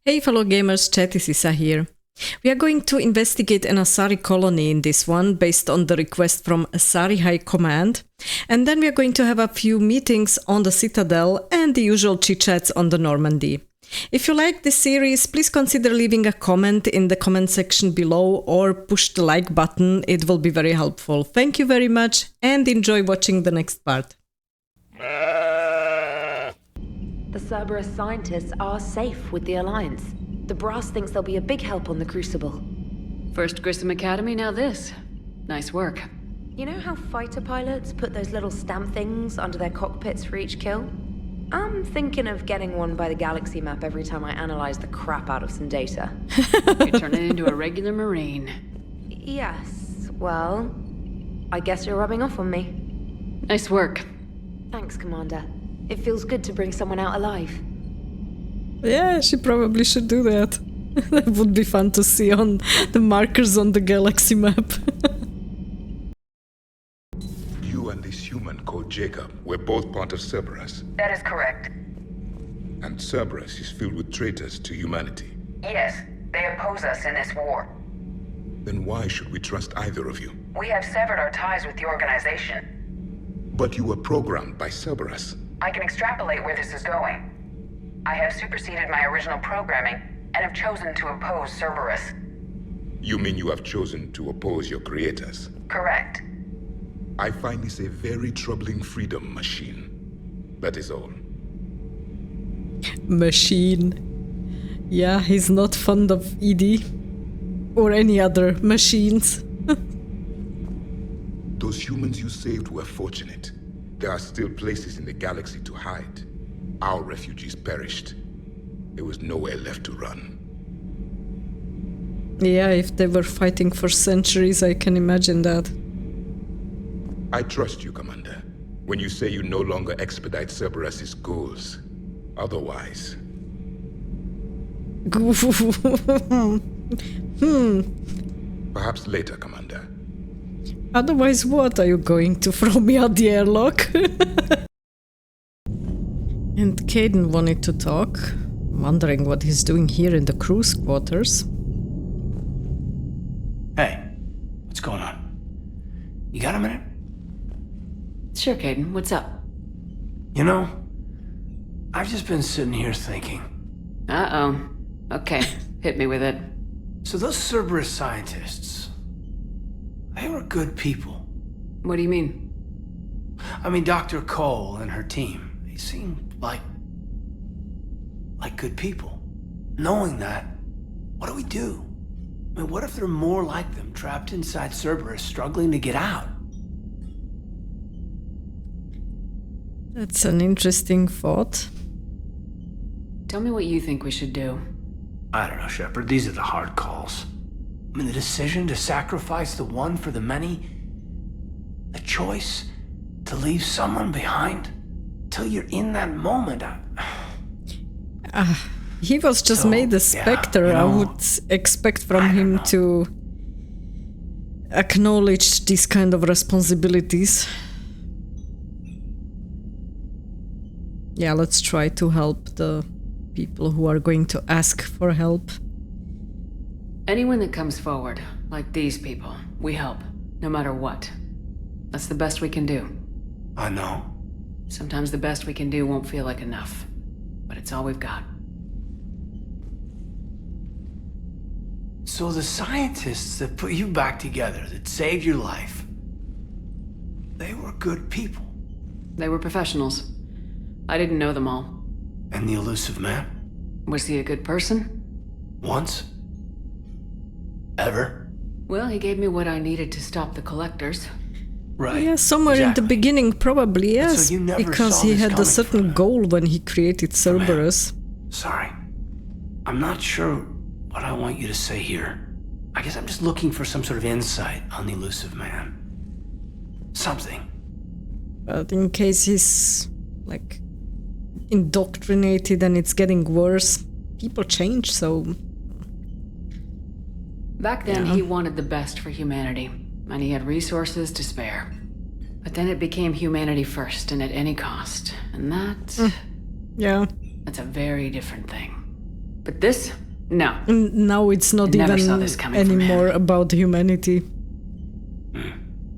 Hey fellow gamers, Chatty, Sisa here. We are going to investigate an Asari colony in this one based on the request from Asari High Command, and then we are going to have a few meetings on the Citadel and the usual chit-chats on the Normandy. If you like this series, please consider leaving a comment in the comment section below or push the like button, it will be very helpful. Thank you very much and enjoy watching the next part. The Cerberus scientists are safe with the Alliance. The brass thinks they'll be a big help on the Crucible. First Grissom Academy, now this. Nice work. You know how fighter pilots put those little stamp things under their cockpits for each kill? I'm thinking of getting one by the galaxy map every time I analyze the crap out of some data. You're turning into a regular Marine. Yes, well, I guess you're rubbing off on me. Nice work. Thanks, Commander. It feels good to bring someone out alive. Yeah, she probably should do that. That would be fun to see on the markers on the galaxy map. You and this human called Jacob were both part of Cerberus. That is correct. And Cerberus is filled with traitors to humanity. Yes, they oppose us in this war. Then why should we trust either of you? We have severed our ties with the organization. But you were programmed by Cerberus. I can extrapolate where this is going. I have superseded my original programming and have chosen to oppose Cerberus. You mean you have chosen to oppose your creators? Correct. I find this a very troubling freedom machine. That is all. Machine. Yeah, he's not fond of ED or any other machines. Those humans you saved were fortunate. There are still places in the galaxy to hide. Our refugees perished. There was nowhere left to run. Yeah, if they were fighting for centuries, I can imagine that. I trust you, Commander, when you say you no longer expedite Cerberus's goals. Otherwise... Perhaps later, Commander. Otherwise what? Are you going to throw me out the airlock? And Kaidan wanted to talk, wondering what he's doing here in the crew's quarters. Hey, what's going on? You got a minute? Sure, Kaidan, what's up? You know, I've just been sitting here thinking. Uh-oh. Okay, hit me with it. So those Cerberus scientists, they were good people. What do you mean? I mean, Dr. Cole and her team, they seemed like good people. Knowing that, what do we do? I mean, what if there are more like them trapped inside Cerberus struggling to get out? That's an interesting thought. Tell me what you think we should do. I don't know, Shepard. These are the hard calls. I mean, the decision to sacrifice the one for the many, the choice to leave someone behind till you're in that moment. He was just made a Spectre. Yeah, you know, I would expect from him to acknowledge these kind of responsibilities. Yeah, let's try to help the people who are going to ask for help. Anyone that comes forward, like these people, we help, no matter what. That's the best we can do. I know. Sometimes the best we can do won't feel like enough, but it's all we've got. So the scientists that put you back together, that saved your life, they were good people. They were professionals. I didn't know them all. And the elusive man? Was he a good person? Once? Ever? Well, he gave me what I needed to stop the collectors. Right. Yeah, somewhere in the beginning, probably, yes. So you never because saw he this had a coming certain from goal when he created Cerberus. Sorry. I'm not sure what I want you to say here. I guess I'm just looking for some sort of insight on the elusive man. Something. But in case he's, like, indoctrinated and it's getting worse, people change, so... Back then, he wanted the best for humanity, and he had resources to spare. But then it became humanity first and at any cost, and that... Yeah. That's a very different thing. But this? No. Now it's not Never even saw this coming from anymore him. about humanity.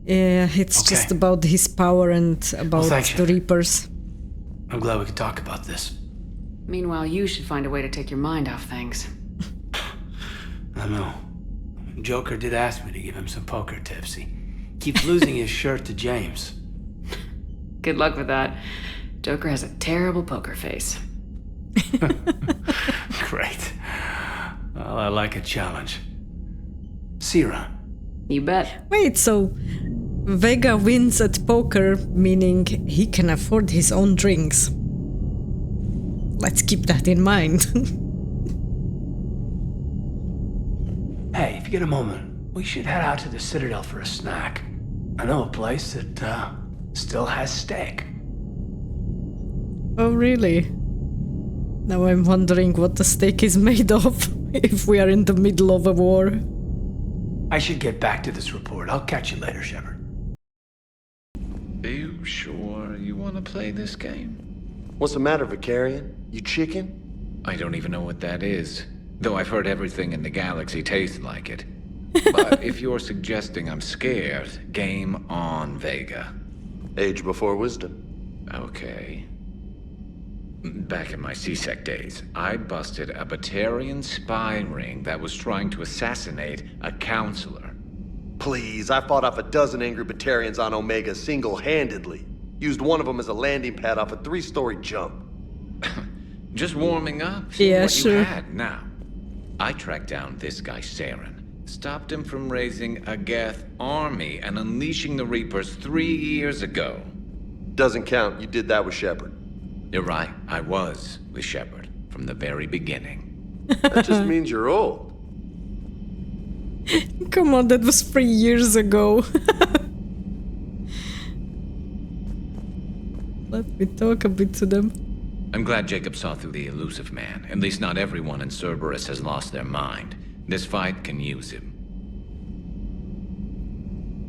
Yeah, it's Okay. just about his power and about thanks, the Shepard. Reapers. I'm glad we could talk about this. Meanwhile, you should find a way to take your mind off things. I know. Joker did ask me to give him some poker tips. He keeps losing his shirt to James. Good luck with that. Joker has a terrible poker face. Great. Well, I like a challenge. Sira, You bet. Wait, so Vega wins at poker, meaning he can afford his own drinks. Let's keep that in mind. hey, if you get a moment, we should head out to the Citadel for a snack. I know a place that, still has steak. Oh, really? Now I'm wondering what the steak is made of, if we are in the middle of a war. I should get back to this report. I'll catch you later, Shepard. Are you sure you want to play this game? What's the matter, Vicarian? You chicken? I don't even know what that is, though I've heard everything in the galaxy tastes like it. But if you're suggesting I'm scared, game on, Vega. Age before wisdom. Okay. Back in my C-Sec days, I busted a Batarian spy ring that was trying to assassinate a Councilor. Please, I fought off a dozen angry Batarians on Omega single-handedly. Used one of them as a landing pad off a 3-story jump. Just warming up, seeing Yeah, what sure. you had now. I tracked down this guy Saren, stopped him from raising a Geth army and unleashing the Reapers 3 years ago. Doesn't count. You did that with Shepard. You're right, I was with Shepard from the very beginning. That just means you're old. Come on, that was 3 years ago. Let me talk a bit to them. I'm glad Jacob saw through the elusive man. At least not everyone in Cerberus has lost their mind. This fight can use him.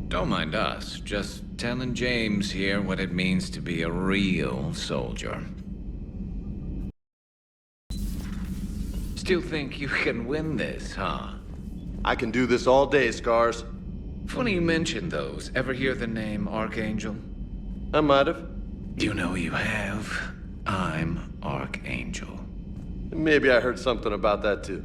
Don't mind us, just telling James here what it means to be a real soldier. Still think you can win this, huh? I can do this all day, Scars. Funny you mention those. Ever hear the name Archangel? I might have. You know you have. I'm Archangel. Maybe I heard something about that too.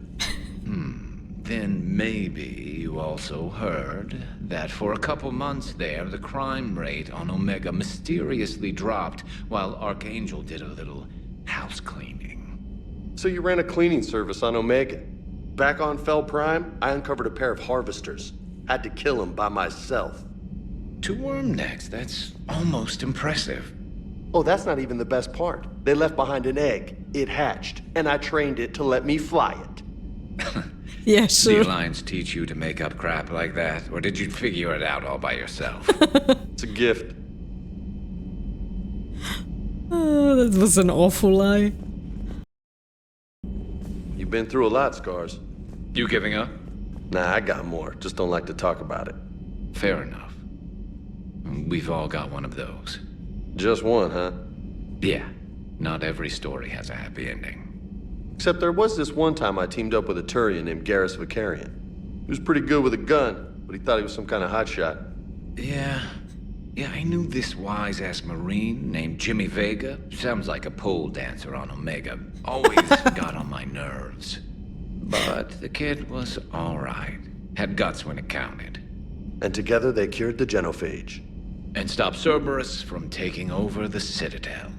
Then maybe you also heard that for a couple months there, the crime rate on Omega mysteriously dropped while Archangel did a little house cleaning. So you ran a cleaning service on Omega. Back on Fel Prime, I uncovered a pair of harvesters. Had to kill them by myself. 2 worm necks, that's almost impressive. Oh, that's not even the best part. They left behind an egg. It hatched, and I trained it to let me fly it. Yeah, The sure. Alliance teach you to make up crap like that, or did you figure it out all by yourself? It's a gift. That was an awful lie. You've been through a lot, Scars. You giving up? Nah, I got more. Just don't like to talk about it. Fair enough. We've all got one of those. Just one, huh? Yeah, not every story has a happy ending. Except there was this one time I teamed up with a Turian named Garrus Vicarian. He was pretty good with a gun, but he thought he was some kind of hotshot. Yeah, I knew this wise-ass Marine named Jimmy Vega. Sounds like a pole dancer on Omega. Always got on my nerves. But the kid was all right. Had guts when it counted. And together they cured the genophage. And stopped Cerberus from taking over the Citadel.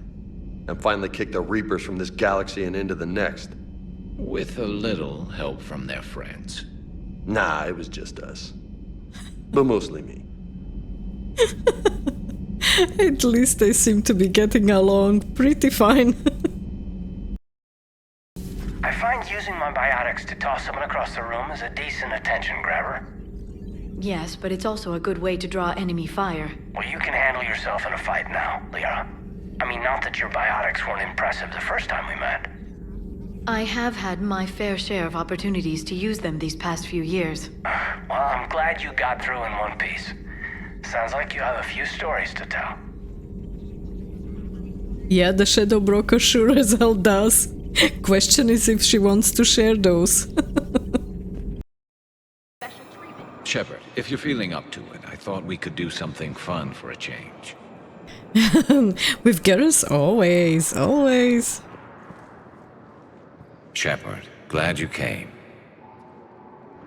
And finally kicked the Reapers from this galaxy and into the next. With a little help from their friends. Nah, it was just us. But mostly me. At least they seem to be getting along pretty fine. I find using my biotics to toss someone across the room is a decent attention grabber. Yes, but it's also a good way to draw enemy fire. Well, you can handle yourself in a fight now, Liara. I mean, not that your biotics weren't impressive the first time we met. I have had my fair share of opportunities to use them these past few years. Well, I'm glad you got through in one piece. Sounds like you have a few stories to tell. Yeah, the Shadow Broker sure as hell does. Question is if she wants to share those. Shepard, if you're feeling up to it, I thought we could do something fun for a change. With Garrus? Always, always. Shepard, glad you came.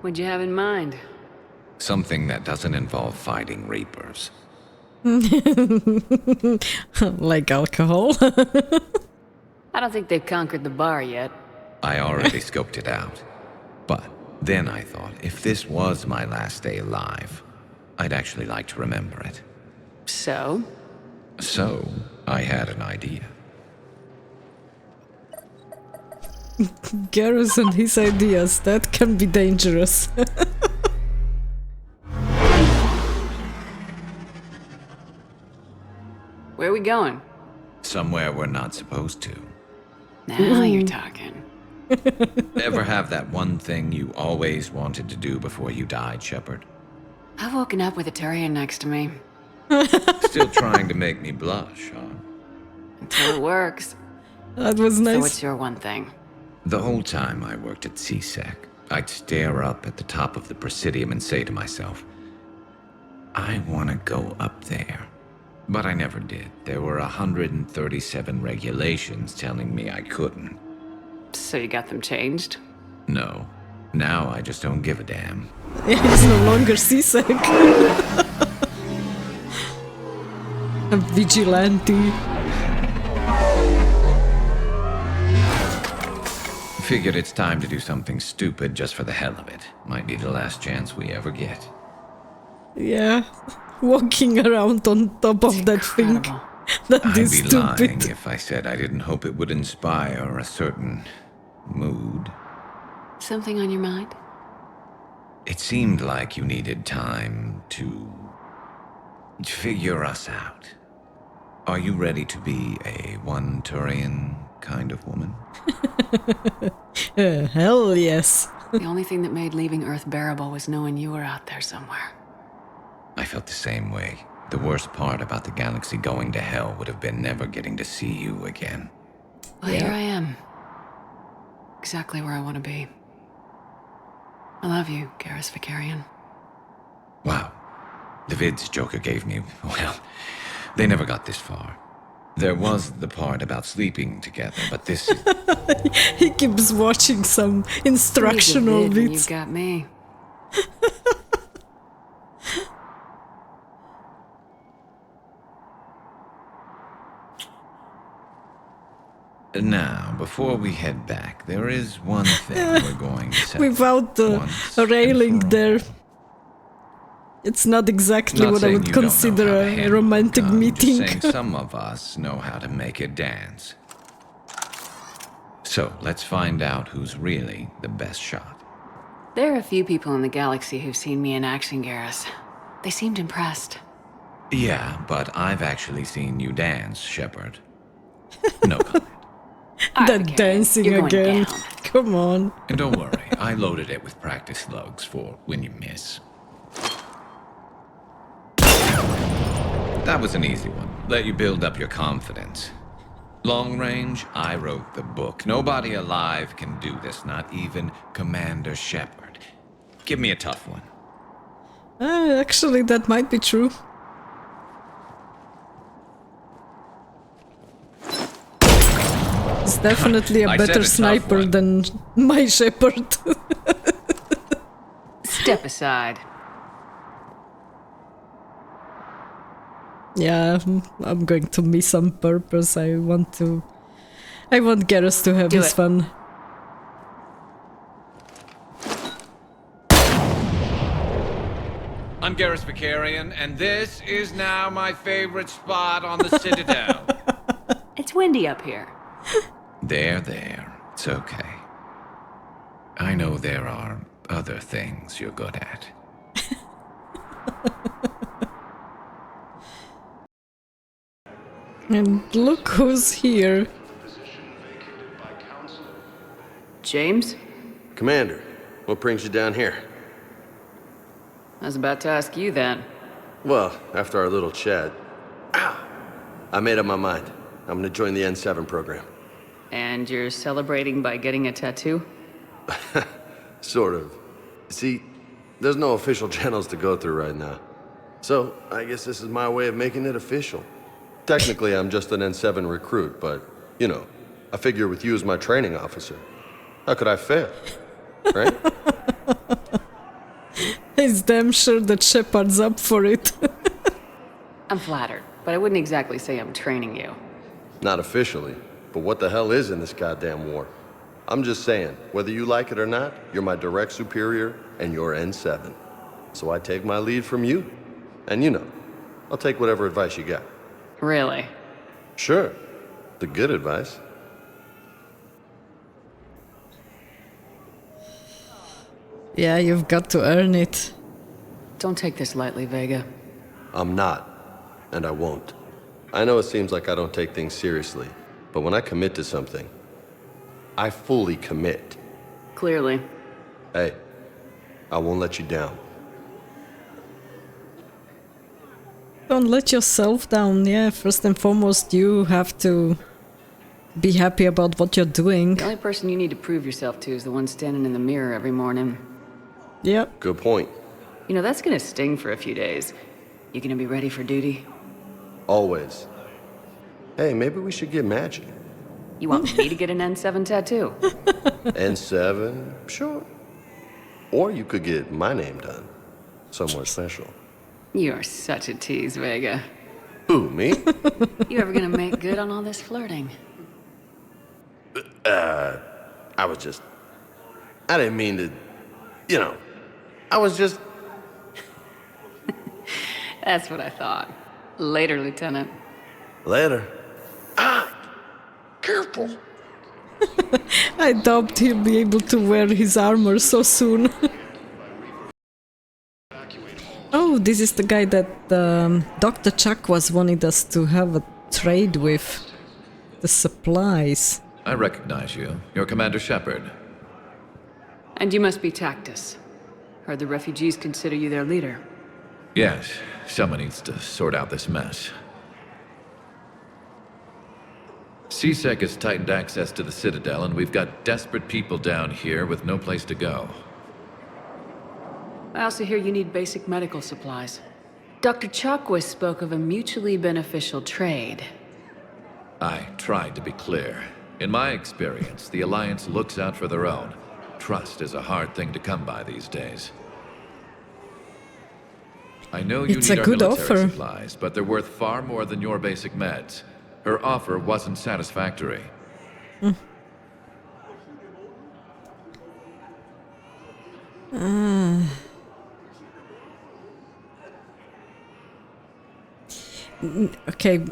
What'd you have in mind? Something that doesn't involve fighting Reapers. Like alcohol? I don't think they've conquered the bar yet. I already scoped it out. But then I thought, if this was my last day alive, I'd actually like to remember it. So? So, I had an idea. Garrus and his ideas, that can be dangerous. Where are we going? Somewhere we're not supposed to. Now you're talking. Ever have that one thing you always wanted to do before you died, Shepard? I've woken up with a Turian next to me. Still trying to make me blush, huh? Until it works. That was nice. So what's your one thing? The whole time I worked at CSEC, I'd stare up at the top of the Presidium and say to myself, I want to go up there. But I never did. There were 137 regulations telling me I couldn't. So you got them changed? No. Now I just don't give a damn. He's no longer CSEC. A vigilante. Figured it's time to do something stupid just for the hell of it. Might be the last chance we ever get. Yeah. Walking around on top of that thing. That I'd is be stupid. lying if I said I didn't hope it would inspire a certain mood. Something on your mind? It seemed like you needed time to figure us out. Are you ready to be a one Turian kind of woman? Hell yes. The only thing that made leaving Earth bearable was knowing you were out there somewhere. I felt the same way. The worst part about the galaxy going to hell would have been never getting to see you again. Well, here I am. Exactly where I want to be. I love you, Garrus Vicarian. Wow. The vids Joker gave me, well, they never got this far. There was the part about sleeping together, but this is... He keeps watching some instructional You've bits. got me. Now, before we head back, there is one thing we're going to say. Without the railing there. It's not exactly what I would consider a romantic meeting. Just saying some of us know how to make it dance. So, let's find out who's really the best shot. There are a few people in the galaxy who've seen me in action, Garrus. They seemed impressed. Yeah, but I've actually seen you dance, Shepard. No comment. That dancing again. Come on. And don't worry, I loaded it with practice slugs for when you miss. That was an easy one. Let you build up your confidence. Long range, I wrote the book. Nobody alive can do this, not even Commander Shepard. Give me a tough one. Actually, that might be true. He's definitely a better sniper than my Shepard. Step aside. Yeah, I'm going to miss on purpose. I want Garrus to have his fun. I'm Garrus Vicarian, and this is now my favorite spot on the Citadel. It's windy up here. There. It's okay. I know there are other things you're good at. And look who's here. James? Commander, what brings you down here? I was about to ask you then. Well, after our little chat, I made up my mind. I'm gonna join the N7 program. And you're celebrating by getting a tattoo? Sort of. See, there's no official channels to go through right now. So, I guess this is my way of making it official. Technically, I'm just an N7 recruit, but, you know, I figure with you as my training officer, how could I fail? Right? He's damn sure that Shepard's up for it. I'm flattered, but I wouldn't exactly say I'm training you. Not officially, but what the hell is in this goddamn war? I'm just saying, whether you like it or not, you're my direct superior and you're N7. So I take my lead from you. And you know, I'll take whatever advice you got. Really? Sure. The good advice. Yeah, you've got to earn it. Don't take this lightly, Vega. I'm not. And I won't. I know it seems like I don't take things seriously, but when I commit to something, I fully commit. Clearly. Hey, I won't let you down. Don't let yourself down. Yeah, first and foremost, you have to be happy about what you're doing. The only person you need to prove yourself to is the one standing in the mirror every morning. Yep. Good point. You know, that's gonna sting for a few days. You gonna be ready for duty? Always. Hey, maybe we should get matching. You want me to get an N7 tattoo? N7? Sure. Or you could get my name done. Somewhere special. You're such a tease, Vega. Who, me? You ever gonna make good on all this flirting? I was just... I didn't mean to... You know, I was just... That's what I thought. Later, Lieutenant. Later. Careful. I doubt he'll be able to wear his armor so soon. Oh, this is the guy that Dr. Chuck was wanting us to have a trade with. The supplies. I recognize you. You're Commander Shepard. And you must be Tactus. Heard the refugees consider you their leader. Yes, someone needs to sort out this mess. CSEC has tightened access to the Citadel, and we've got desperate people down here with no place to go. I also hear you need basic medical supplies. Dr. Chakwas spoke of a mutually beneficial trade. I tried to be clear. In my experience, the Alliance looks out for their own. Trust is a hard thing to come by these days. I know you It's need a our good military offer. supplies, but they're worth far more than your basic meds. Her offer wasn't satisfactory. Okay,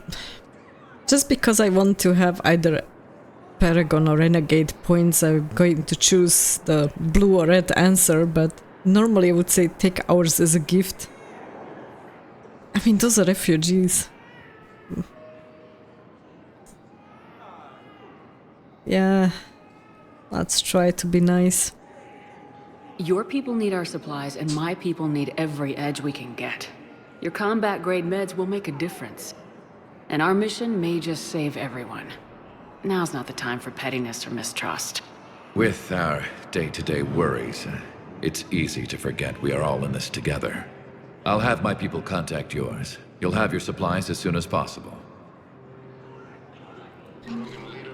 just because I want to have either Paragon or Renegade points, I'm going to choose the blue or red answer, but normally I would say take ours as a gift. I mean, those are refugees. Yeah, let's try to be nice. Your people need our supplies, and my people need every edge we can get. Your combat-grade meds will make a difference. And our mission may just save everyone. Now's not the time for pettiness or mistrust. With our day-to-day worries, it's easy to forget we are all in this together. I'll have my people contact yours. You'll have your supplies as soon as possible.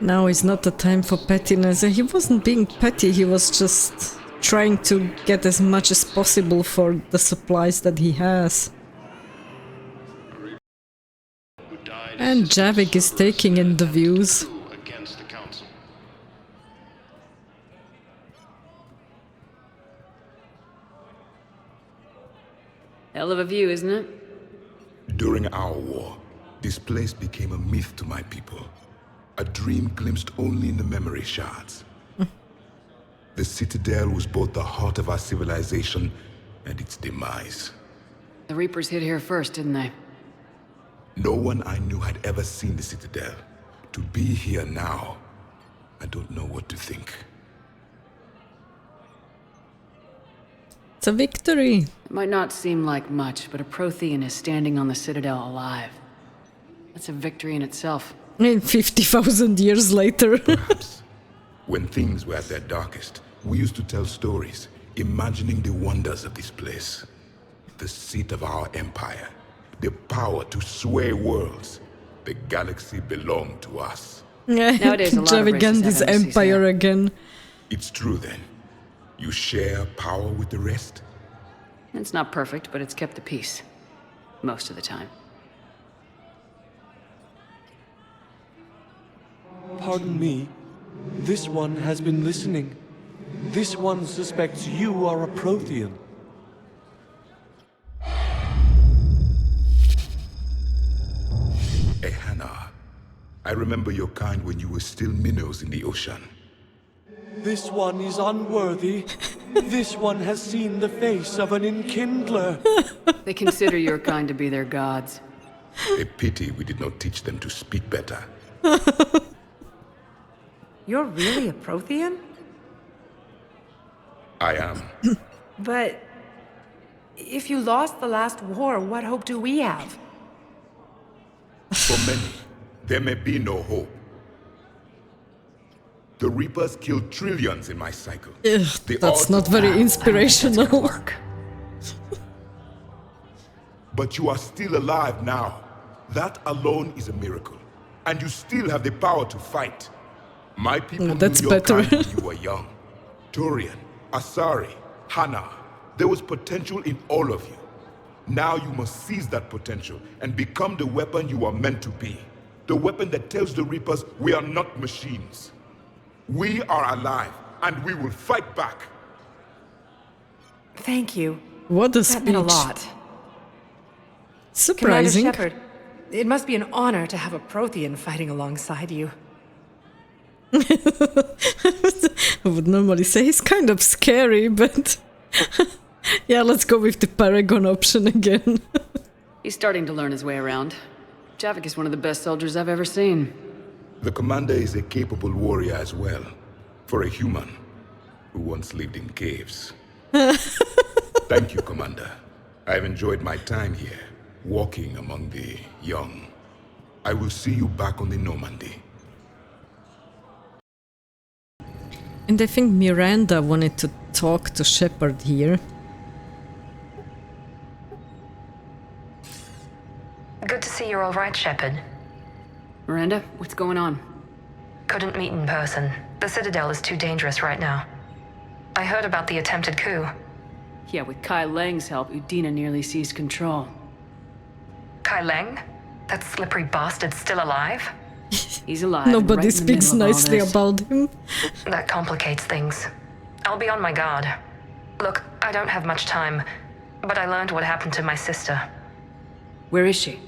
Now is not the time for pettiness. He wasn't being petty, he was just trying to get as much as possible for the supplies that he has. And Javik is taking in the views. Against the Council. Hell of a view, isn't it? During our war, this place became a myth to my people. A dream glimpsed only in the memory shards. The Citadel was both the heart of our civilization and its demise. The Reapers hit here first, didn't they? No one I knew had ever seen the Citadel. To be here now, I don't know what to think. It's a victory. It might not seem like much, but a Prothean is standing on the Citadel alive. That's a victory in itself. And 50,000 years later. Perhaps. When things were at their darkest, we used to tell stories, imagining the wonders of this place. The seat of our empire. The power to sway worlds. The galaxy belonged to us. Nowadays, a lot of Javik and races his have embassies empire here. again. It's true then. You share power with the rest? It's not perfect, but it's kept the peace. Most of the time. Pardon me. This one has been listening. This one suspects you are a Prothean. Hannah. I remember your kind when you were still minnows in the ocean. This one is unworthy. This one has seen the face of an enkindler. They consider your kind to be their gods. A pity we did not teach them to speak better. You're really a Prothean? I am. But if you lost the last war, what hope do we have? For many, there may be no hope. The Reapers killed trillions in my cycle. Ugh, The that's odds not of very that- inspirational. Work. But you are still alive now. That alone is a miracle. And you still have the power to fight. My people that's knew your better. kind when you were young. Turian, Asari, Hannah. There was potential in all of you. Now you must seize that potential and become the weapon you are meant to be. The weapon that tells the Reapers we are not machines. We are alive, and we will fight back. Thank you. What a That speech. meant a lot. Surprising. Commander Shepard, it must be an honor to have a Prothean fighting alongside you. I would normally say he's kind of scary, but yeah, let's go with the Paragon option again. He's starting to learn his way around. Javik is one of the best soldiers I've ever seen. The commander is a capable warrior as well, for a human who once lived in caves. Thank you, Commander. I've enjoyed my time here, walking among the young. I will see you back on the Normandy. And I think Miranda wanted to talk to Shepard here. Good to see you're all right, Shepard. Miranda, what's going on? Couldn't meet in person. The Citadel is too dangerous right now. I heard about the attempted coup. Yeah, with Kai Lang's help, Udina nearly seized control. Kai Leng? That slippery bastard's still alive? He's alive. Nobody right in the speaks middle of all nicely this. about him. That complicates things. I'll be on my guard. Look, I don't have much time, but I learned what happened to my sister. Where is she?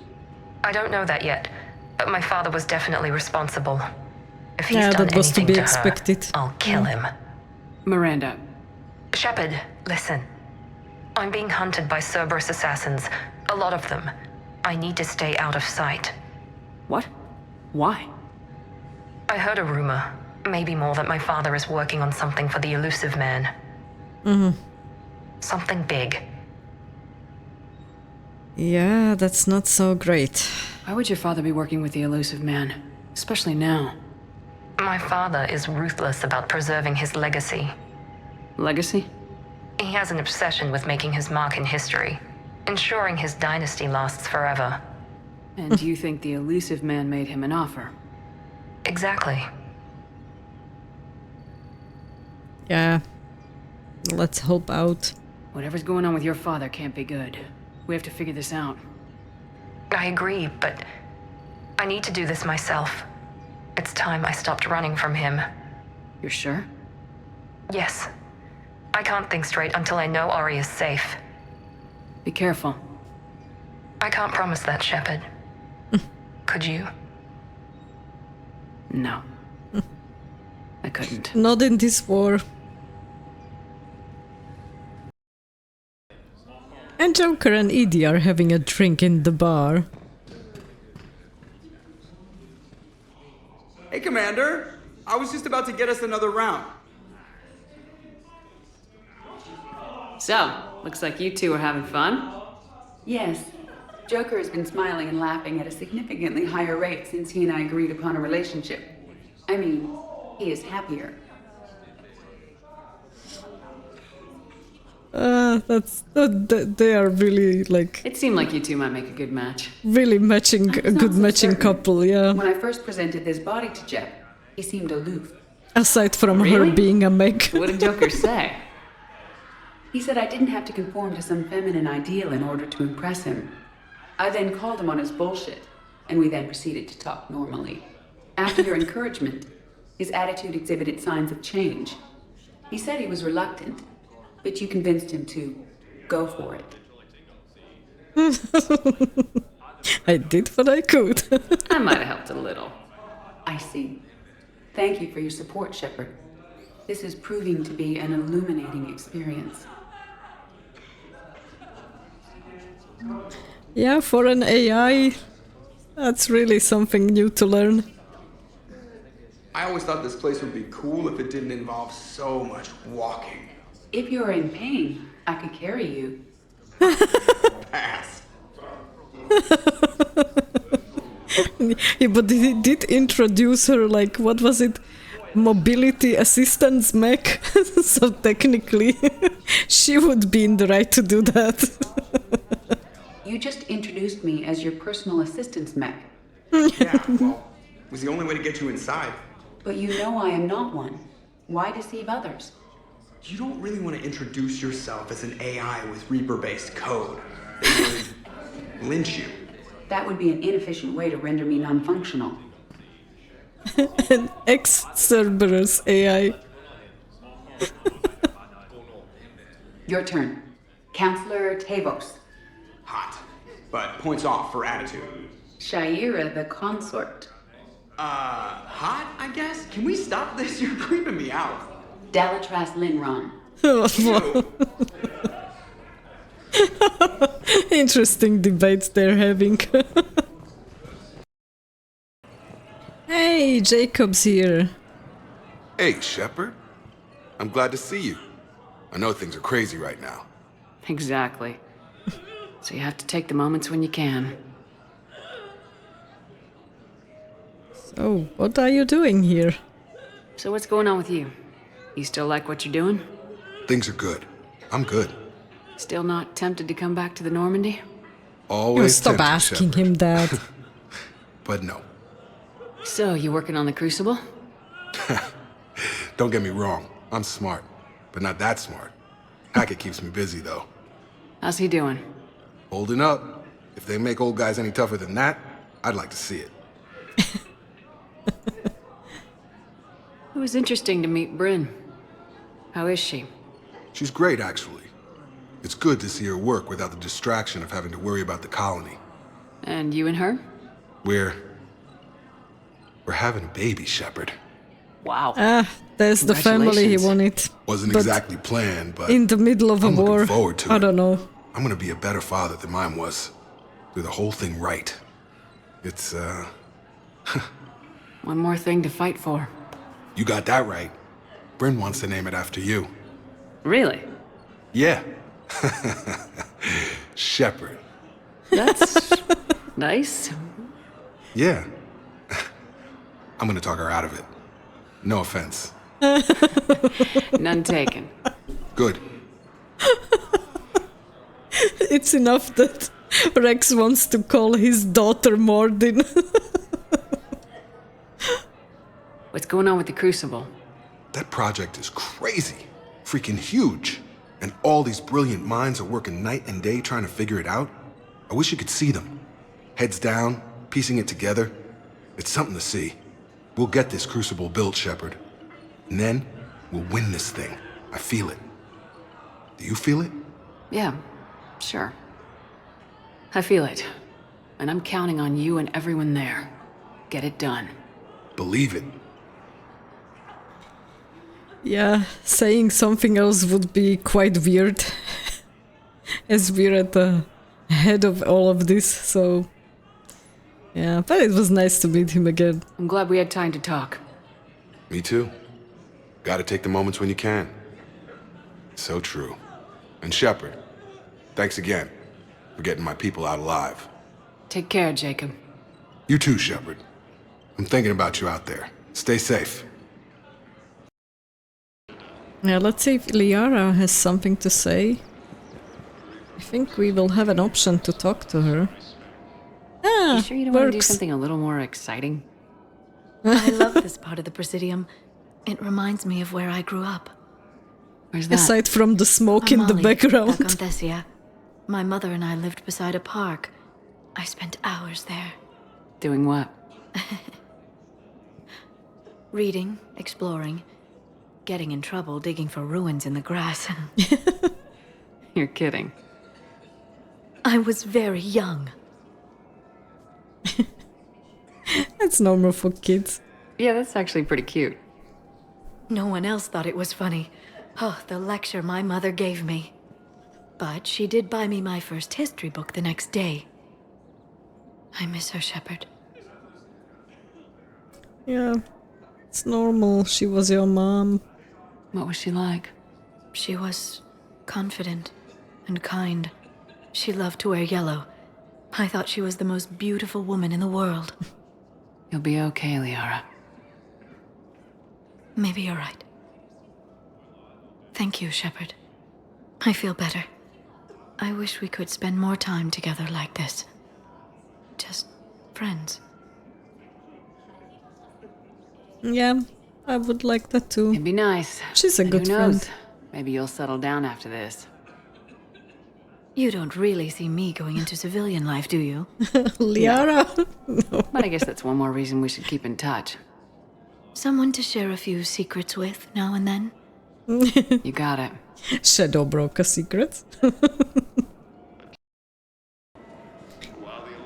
I don't know that yet, but my father was definitely responsible. If he's Yeah, done that was to anything be to expected. her, I'll kill him. Miranda. Shepard, listen. I'm being hunted by Cerberus assassins. A lot of them. I need to stay out of sight. What? Why? I heard a rumor, maybe more, that my father is working on something for the elusive man. Something big. Yeah, that's not so great. Why would your father be working with the elusive man? Especially now. My father is ruthless about preserving his legacy. Legacy? He has an obsession with making his mark in history, ensuring his dynasty lasts forever. And you think the elusive man made him an offer? Exactly. Yeah. Let's help out. Whatever's going on with your father can't be good. We have to figure this out. I agree, but I need to do this myself. It's time I stopped running from him. You're sure? Yes. I can't think straight until I know Ori is safe. Be careful. I can't promise that, Shepard. Could you? No. I couldn't. Not in this war. And Joker and Edie are having a drink in the bar. Hey, Commander. I was just about to get us another round. So, looks like you two are having fun. Yes. Joker has been smiling and laughing at a significantly higher rate since he and I agreed upon a relationship. I mean, he is happier. They are really like. It seemed like you two might make a good match. Really matching, a good matching couple, yeah. When I first presented this body to Jeb, he seemed aloof. Aside from Really? her being a meg. What did Joker say? He said I didn't have to conform to some feminine ideal in order to impress him. I then called him on his bullshit, and we then proceeded to talk normally. After your encouragement, his attitude exhibited signs of change. He said he was reluctant, but you convinced him to go for it. I did what I could. I might have helped a little. I see. Thank you for your support, Shepard. This is proving to be an illuminating experience. Yeah, for an AI, that's really something new to learn. I always thought this place would be cool if it didn't involve so much walking. If you're in pain, I could carry you. Pass. Yeah, but he did introduce her, like, what was it? Mobility assistance mech. So technically, she would be in the right to do that. You just introduced me as your personal assistance mech. Yeah, well, it was the only way to get you inside. But you know I am not one. Why deceive others? You don't really want to introduce yourself as an AI with Reaper-based code. They would lynch you. That would be an inefficient way to render me non-functional. An ex-Cerberus AI. Your turn. Councilor Tavos. Hot, but points off for attitude. Shaira the consort. Hot, I guess? Can we stop this? You're creeping me out. Dalatras Linron. Interesting debates they're having. Hey, Jacob's here. Hey, Shepard. I'm glad to see you. I know things are crazy right now. Exactly. So you have to take the moments when you can. So, what are you doing here? So what's going on with you? You still like what you're doing? Things are good. I'm good. Still not tempted to come back to the Normandy? Always Stop tempted, asking Shepard. him that. But no. So, you working on the Crucible? Don't get me wrong. I'm smart, but not that smart. Hackett keeps me busy, though. How's he doing? Holding up. If they make old guys any tougher than that, I'd like to see it. It was interesting to meet Bryn. How is she? She's great, actually. It's good to see her work without the distraction of having to worry about the colony. And you and her? We're having a baby, Shepard. Wow. There's the family he wanted. Wasn't But exactly planned, but in the middle of a I'm war, looking forward to I it. don't know. I'm gonna be a better father than mine was. Do the whole thing right. It's, One more thing to fight for. You got that right. Bryn wants to name it after you. Really? Yeah. Shepard. That's nice. Yeah. I'm gonna talk her out of it. No offense. None taken. Good. It's enough that Rex wants to call his daughter Mordin. What's going on with the Crucible? That project is crazy. Freaking huge. And all these brilliant minds are working night and day trying to figure it out. I wish you could see them. Heads down, piecing it together. It's something to see. We'll get this Crucible built, Shepard. And then, we'll win this thing. I feel it. Do you feel it? Yeah, sure. I feel it. And I'm counting on you and everyone there. Get it done. Believe it. Yeah, saying something else would be quite weird. As we're at the head of all of this, so... Yeah, but it was nice to meet him again. I'm glad we had time to talk. Me too. Gotta take the moments when you can. So true. And Shepard, thanks again for getting my people out alive. Take care, Jacob. You too, Shepard. I'm thinking about you out there. Stay safe. Yeah, let's see if Liara has something to say. I think we will have an option to talk to her. Ah, you sure you don't want to do something a little more exciting? I love this part of the Presidium. It reminds me of where I grew up. Where's that? Aside from the smoke in the La background. Contesia. My mother and I lived beside a park. I spent hours there. Doing what? Reading, exploring, getting in trouble digging for ruins in the grass. You're kidding. I was very young. That's normal for kids. Yeah, that's actually pretty cute. No one else thought it was funny. Oh, the lecture my mother gave me. But she did buy me my first history book the next day. I miss her, Shepard. Yeah, it's normal. She was your mom. What was she like? She was confident and kind. She loved to wear yellow. I thought she was the most beautiful woman in the world. You'll be okay, Liara. Maybe you're right. Thank you, Shepard. I feel better. I wish we could spend more time together like this. Just friends. Yeah, I would like that too. It'd be nice. She's a But good who knows? friend. Maybe you'll settle down after this. You don't really see me going into civilian life, do you? Liara? No. But I guess that's one more reason we should keep in touch. Someone to share a few secrets with now and then? You got it. Shadow broker secrets.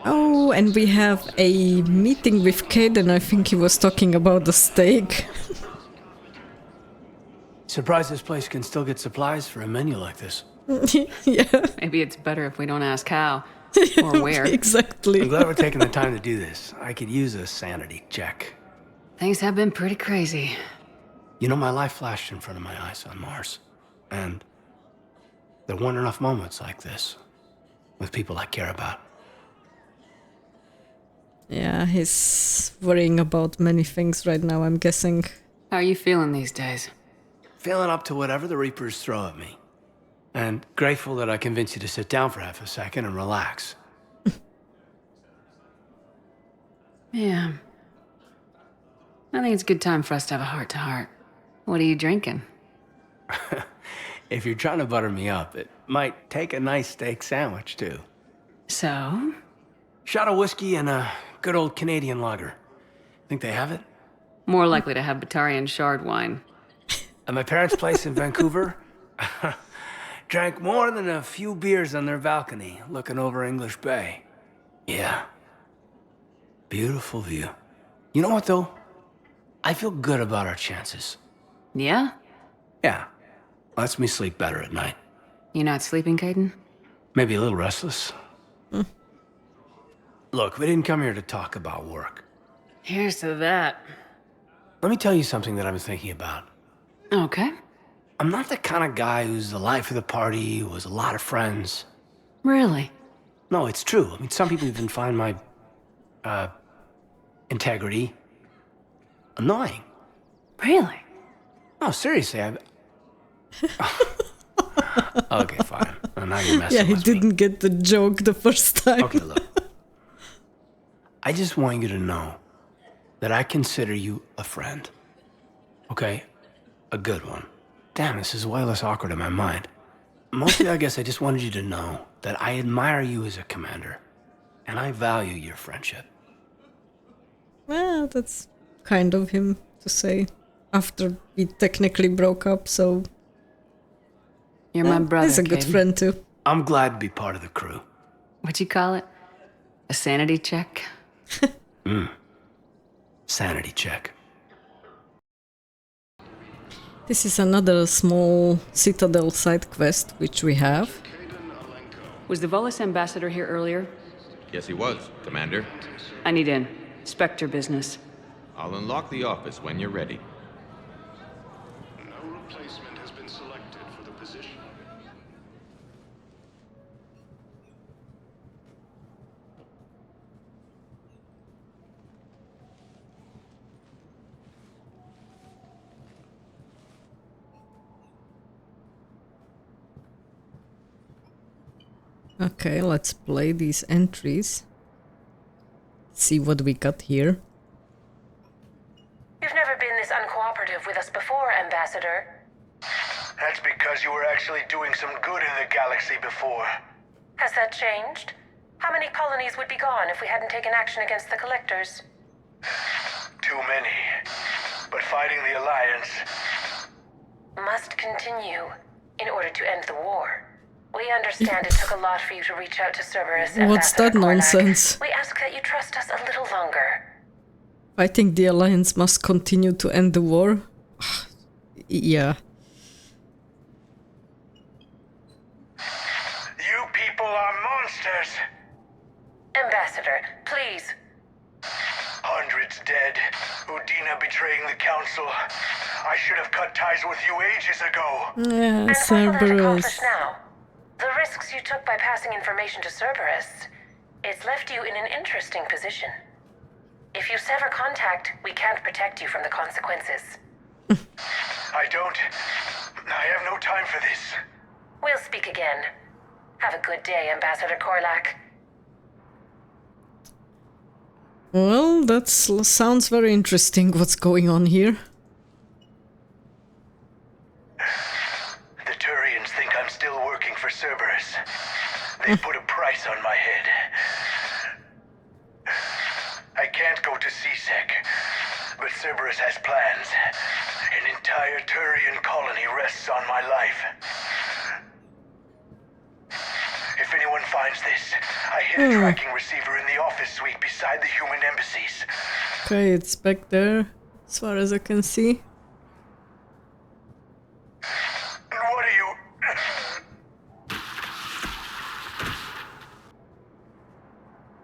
Oh, and we have a meeting with Kaidan. I think he was talking about the steak. Surprised this place can still get supplies for a menu like this. Yeah. Maybe it's better if we don't ask how or where. Exactly. I'm glad we're taking the time to do this. I could use a sanity check. Things have been pretty crazy. You know, my life flashed in front of my eyes on Mars. And there weren't enough moments like this with people I care about. Yeah, he's worrying about many things right now, I'm guessing. How are you feeling these days? Feeling up to whatever the Reapers throw at me. And grateful that I convinced you to sit down for half a second and relax. Yeah. I think it's a good time for us to have a heart-to-heart. What are you drinking? If you're trying to butter me up, it might take a nice steak sandwich, too. So? Shot of whiskey and a good old Canadian lager. Think they have it? More likely to have Batarian shard wine. At my parents' place in Vancouver, drank more than a few beers on their balcony, looking over English Bay. Yeah. Beautiful view. You know what, though? I feel good about our chances. Yeah? Yeah. Lets me sleep better at night. You not sleeping, Kaidan? Maybe a little restless. Look, we didn't come here to talk about work. Here's to that. Let me tell you something that I've been thinking about. Okay. I'm not the kind of guy who's the life of the party, who has a lot of friends. Really? No, it's true. I mean, some people even find my, integrity annoying. Really? No, seriously, Okay, fine. Now you're messing Yeah, he with me. didn't get the joke the first time. Okay, look. I just want you to know that I consider you a friend. Okay? A good one. Damn, this is way less awkward in my mind. Mostly, I guess I just wanted you to know that I admire you as a commander. And I value your friendship. Well, that's kind of him to say. After we technically broke up, so... You're my brother, He's a good Kaidan. friend too. I'm glad to be part of the crew. What'd you call it? A sanity check? Sanity check. This is another small Citadel side quest which we have. Was the Volus ambassador here earlier? Yes, he was, Commander. I need in. Spectre business. I'll unlock the office when you're ready. No replacement has been selected for the position. Okay, let's play these entries. See what we got here. You've never been this uncooperative with us before, Ambassador. That's because you were actually doing some good in the galaxy before. Has that changed? How many colonies would be gone if we hadn't taken action against the Collectors? Too many. But fighting the Alliance must continue in order to end the war. We understand it took a lot for you to reach out to Cerberus. What's that nonsense? We ask that you trust us a little longer. I think the Alliance must continue to end the war. Yeah. You people are monsters! Ambassador, please. Hundreds dead. Udina betraying the Council. I should have cut ties with you ages ago. Yeah, and what will that Cerberus. accomplish now? The risks you took by passing information to Cerberus, it's left you in an interesting position. If you sever contact, we can't protect you from the consequences. I have no time for this. We'll speak again. Have a good day, Ambassador Korlak. Well, that sounds very interesting what's going on here. The Turians think I'm still working for Cerberus. They put a price on my head. I can't go to CSEC, but Cerberus has plans. An entire Turian colony rests on my life. If anyone finds this, I hid a tracking receiver in the office suite beside the human embassies. Okay, it's back there, as far as I can see. What are you...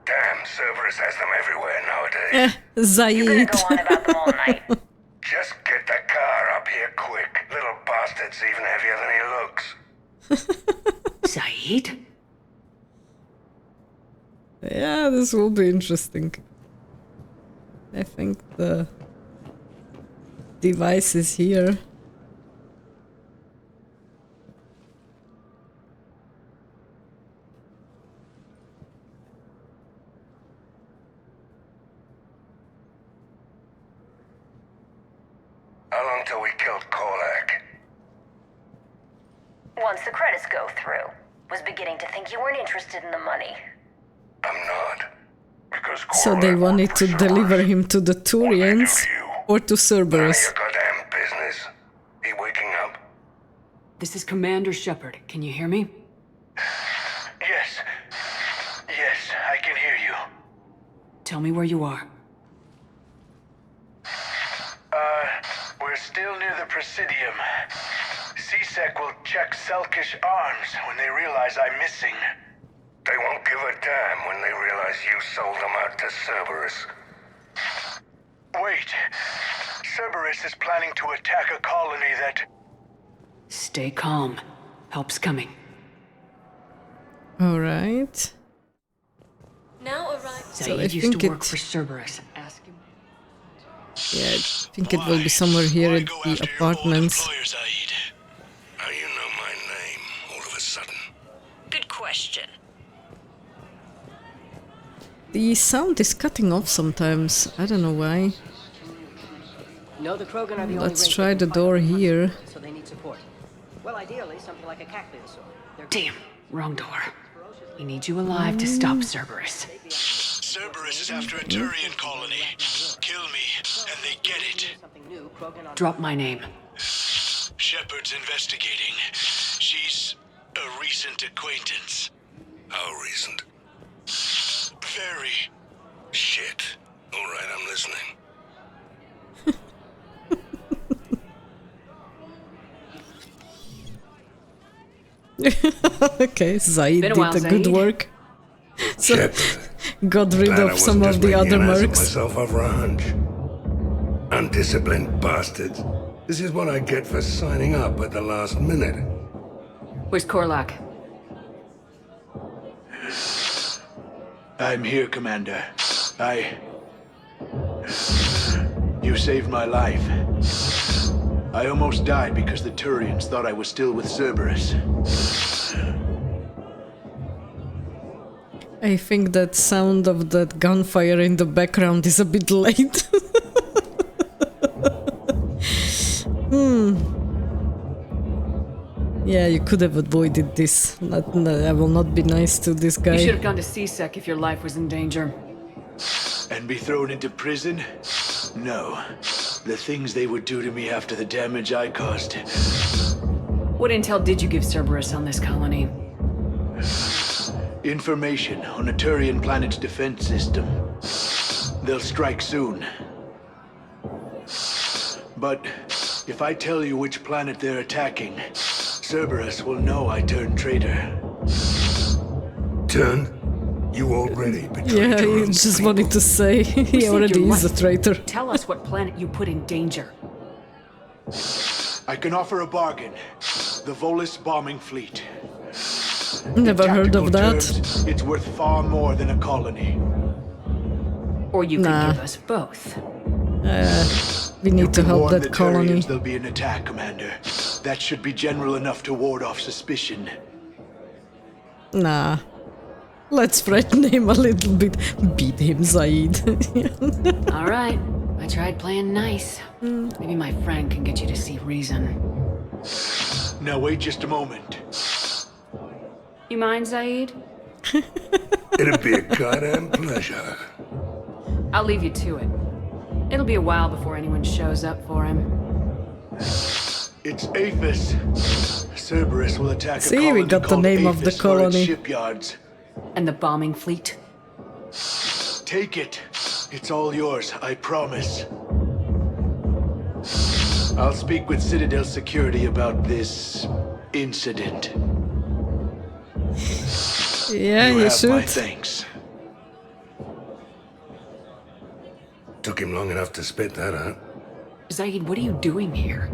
Damn, Cerberus has them everywhere nowadays. Zaeed. You better go on about them all night. Just get the car up here quick. Little bastard's even heavier than he looks. Zaeed? Yeah, this will be interesting. I think the device is here. How long till we killed Korlak? Once the credits go through. Was beginning to think you weren't interested in the money. I'm not. Because So they wanted to deliver him to the Turians or to Cerberus. goddamn business. He waking up? This is Commander Shepard. Can you hear me? Yes. Yes, I can hear you. Tell me where you are. We're still near the Presidium. CSEC will check Selkish arms when they realize I'm missing. They won't give a damn when they realize you sold them out to Cerberus. Wait. Cerberus is planning to attack a colony that... Stay calm. Help's coming. Alright. Now arrive. So I Zaeed used think to work it- for Cerberus. Ask him. Yeah, I think it will be somewhere here at the apartments. How you know my name all of a sudden? Good question. The sound is cutting off sometimes. I don't know why. No, the Krogan are the Let's only try the door here. so they need support. Well, ideally, something like a cactusaur. Damn, wrong door. We need you alive to stop Cerberus. Cerberus is after a Turian colony. Kill me, and they get it. Drop my name. Shepard's investigating. She's a recent acquaintance. How recent? Very. Shit. All right, I'm listening. Okay, Zaeed Been a did while, a good Zaeed. work. So Shepard. got rid Glad I of some wasn't of just the making other an ass of mercs. myself over a hunch. Undisciplined bastards. This is what I get for signing up at the last minute. Where's Korlak? I'm here, Commander. You saved my life. I almost died because the Turians thought I was still with Cerberus. I think that sound of that gunfire in the background is a bit late. Yeah, you could have avoided this. I will not be nice to this guy. You should have gone to CSEC if your life was in danger. And be thrown into prison? No. The things they would do to me after the damage I caused. What intel did you give Cerberus on this colony? Information on a Turian planet's defense system. They'll strike soon. But if I tell you which planet they're attacking, Cerberus will know I turned traitor. Turned? You already betrayed Yeah, your he own just wanted to say he already is a traitor. Tell us what planet you put in danger. I can offer a bargain. The Volus bombing fleet. Never heard of that. Terms, it's worth far more than a colony. Or you could give us both. We need to help Warn that the colony. Turians there'll be an attack, Commander. That should be general enough to ward off suspicion. Nah. Let's threaten him a little bit. Beat him, Zaeed. Alright, I tried playing nice. Maybe my friend can get you to see reason. Now wait just a moment. You mind, Zaeed? It'd be a goddamn pleasure. I'll leave you to it. It'll be a while before anyone shows up for him. It's Aphis. Cerberus will attack See, a colony we got the called name of the Aphis for its colony. shipyards. And the bombing fleet? Take it. It's all yours, I promise. I'll speak with Citadel security about this incident. Yeah, you have my should. thanks. Took him long enough to spit that out. Zaeed, what are you doing here?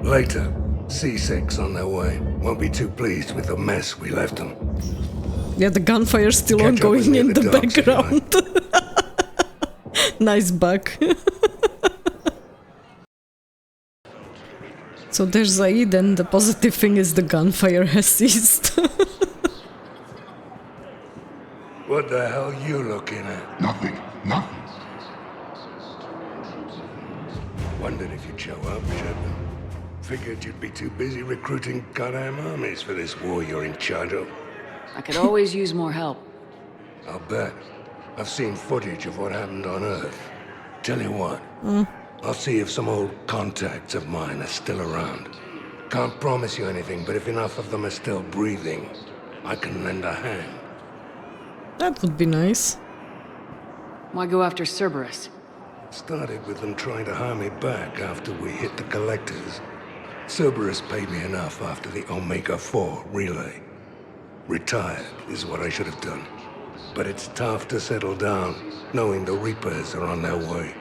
Later, C6 on their way. Won't be too pleased with the mess we left them. Yeah, the gunfire's still Catch up with ongoing me in at the the docks, if you background. Nice bug. So there's Zaeed, and the positive thing is the gunfire has ceased. What the hell you looking at? Nothing. Nothing. Wondered if you'd show up, Shepard. Figured you'd be too busy recruiting goddamn armies for this war you're in charge of. I could always use more help. I'll bet. I've seen footage of what happened on Earth. Tell you what, I'll see if some old contacts of mine are still around. Can't promise you anything, but if enough of them are still breathing, I can lend a hand. That would be nice. Why go after Cerberus? Started with them trying to hire me back after we hit the collectors. Cerberus paid me enough after the Omega-4 relay. Retired is what I should have done. But it's tough to settle down, knowing the Reapers are on their way.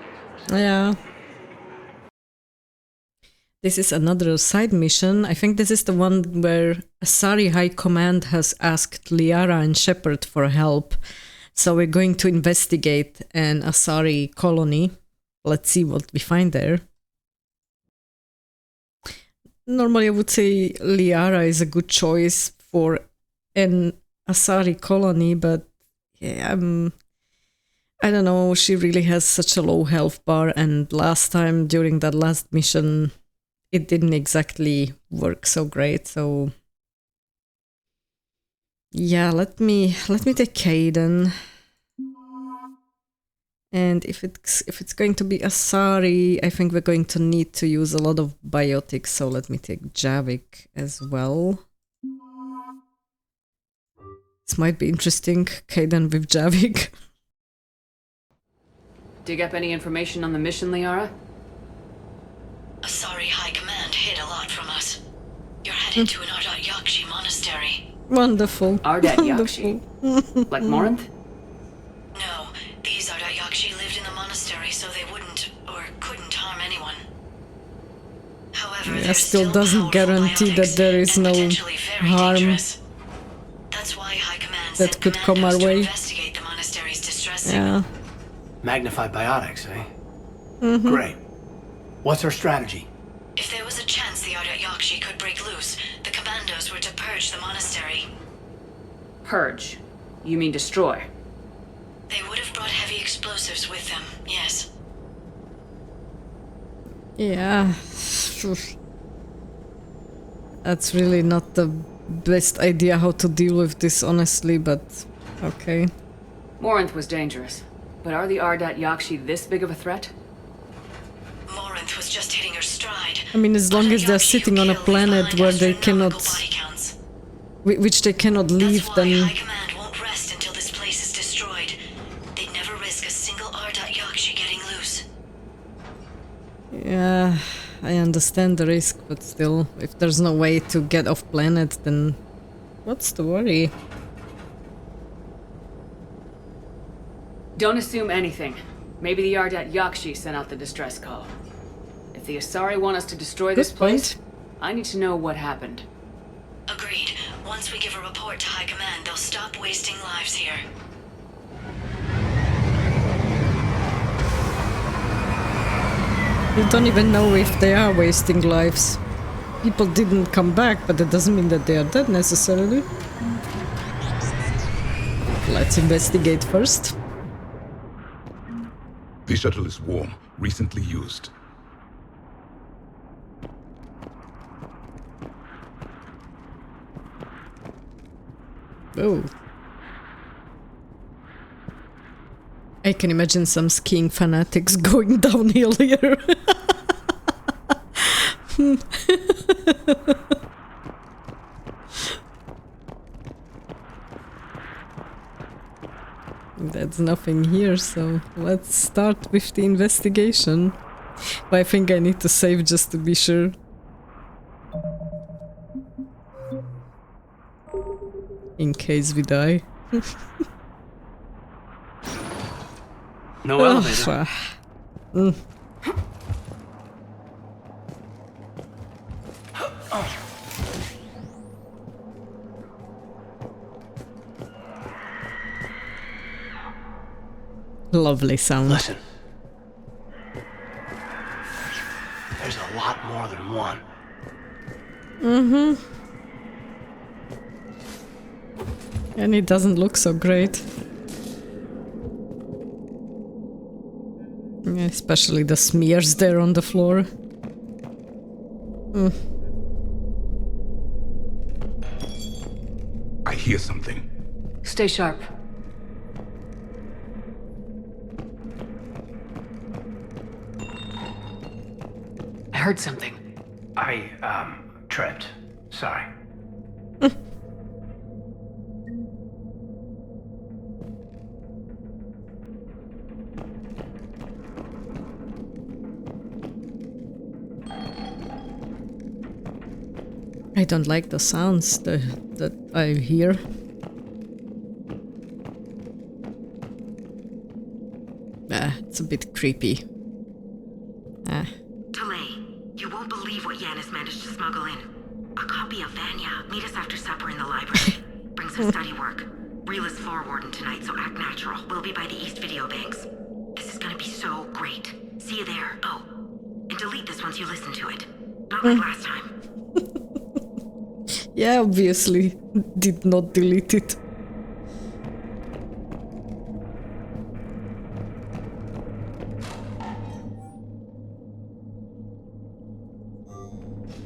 Yeah. This is another side mission. I think this is the one where Asari High Command has asked Liara and Shepard for help. So we're going to investigate an Asari colony. Let's see what we find there. Normally I would say Liara is a good choice for an Asari colony, but yeah, I don't know, she really has such a low health bar, and last time during that last mission it didn't exactly work so great, so yeah, let me take Kaidan. And if it's going to be Asari, I think we're going to need to use a lot of biotics, so let me take Javik as well. This might be interesting, Kaidan with Javik. Dig up any information on the mission, Liara? Asari High Command hid a lot from us. You're headed to an Ardat Yakshi monastery. Wonderful. Ardat Yakshi? Like Morinth? No, these Ardat Yakshi lived in the monastery so they wouldn't or couldn't harm anyone. However, That still doesn't guarantee that there is no harm That's why High Command that could come our way. investigate the monastery's distress Yeah. Magnified biotics, eh? Mhm. Great. What's our strategy? If there was a chance the Ardat Yakshi could break loose, the commandos were to purge the monastery. Purge. You mean destroy? They would have brought heavy explosives with them, yes. Yeah. That's really not the best idea how to deal with this, honestly, but okay. Morinth was dangerous, but are the Ardat Yakshi this big of a threat? Morinth was just hitting her stride. I mean, as long as they're sitting on a planet where they cannot... which they cannot leave, then... High Command won't rest until this place is destroyed. They'd never risk a single Ardat Yakshi getting loose. Yeah, I understand the risk, but still, if there's no way to get off planet, then what's the worry? Don't assume anything. Maybe the Ardat Yakshi sent out the distress call. If the Asari want us to destroy this place, I need to know what happened. Agreed. Once we give a report to High Command, they'll stop wasting lives here. You don't even know if they are wasting lives. People didn't come back, but that doesn't mean that they are dead necessarily. Let's investigate first. The shuttle is warm, recently used. Oh. I can imagine some skiing fanatics going downhill here. There's nothing here, so let's start with the investigation. But I think I need to save just to be sure. In case we die. No elevator. Lovely sound. Listen. There's a lot more than one. Mm-hmm. And it doesn't look so great. Yeah, especially the smears there on the floor. I hear something. Stay sharp. I heard something. I, tripped. Sorry. I don't like the sounds that I hear. It's a bit creepy. You won't believe what Yanis managed to smuggle in. A copy of Vanya. Meet us after supper in the library. Bring some study work. Reel is floor warden tonight, so act natural. We'll be by the East Video Banks. This is gonna be so great. See you there. Oh, and delete this once you listen to it. Not like last time. Yeah, obviously. Did not delete it.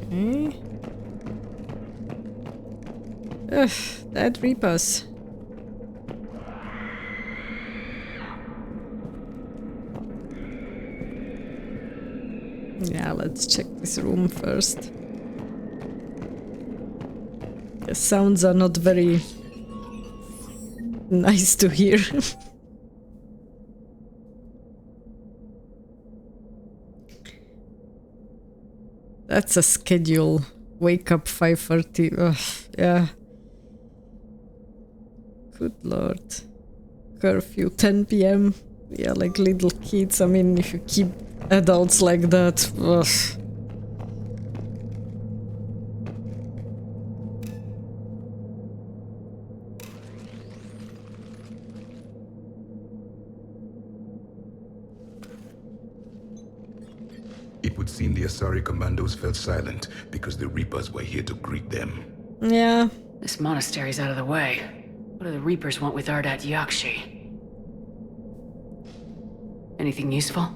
Okay. Ugh, that Reapers. Yeah, let's check this room first. The sounds are not very nice to hear. That's a schedule. Wake up 5:30. Ugh, yeah. Good lord. Curfew 10 p.m. Yeah, like little kids. I mean, if you keep adults like that. Ugh. It would seem the Asari commandos fell silent because the Reapers were here to greet them. Yeah. This monastery's out of the way. What do the Reapers want with Ardat Yakshi? Anything useful?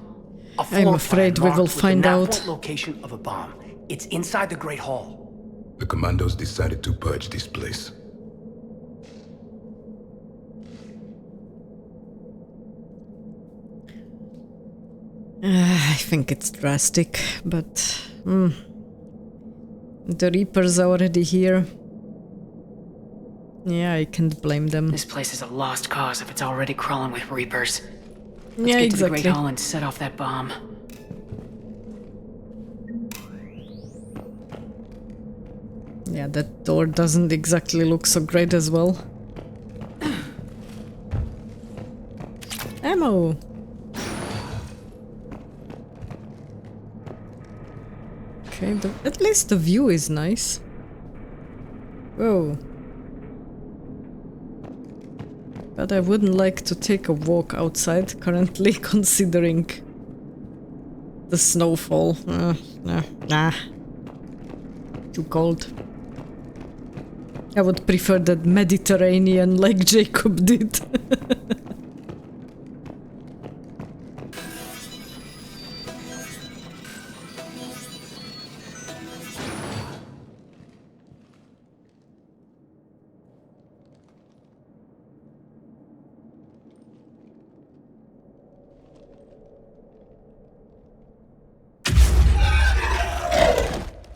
I'm afraid we will find out. Location of a bomb. It's inside the Great Hall. The commandos decided to purge this place. I think it's drastic, but the Reapers are already here. Yeah, I can't blame them. This place is a lost cause if it's already crawling with Reapers. Let's Yeah, get exactly. to the Great Hall and set off that bomb. Yeah, that door doesn't exactly look so great as well. Ammo! Okay, at least the view is nice. Whoa. But I wouldn't like to take a walk outside currently, considering the snowfall. Nah. Too cold. I would prefer the Mediterranean like Jacob did.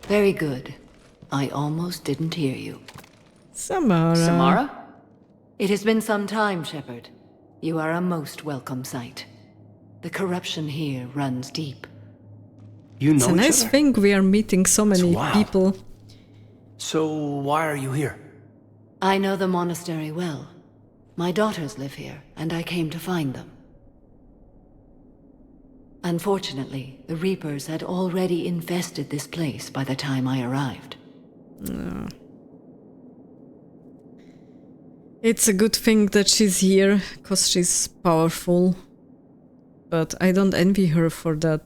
Very good. I almost didn't hear you. Samara. Samara? It has been some time, Shepard. You are a most welcome sight. The corruption here runs deep. You know it's a nice thing we are meeting so many people. So why are you here? I know the monastery well. My daughters live here, and I came to find them. Unfortunately, the Reapers had already infested this place by the time I arrived. It's a good thing that she's here, because she's powerful. But I don't envy her for that.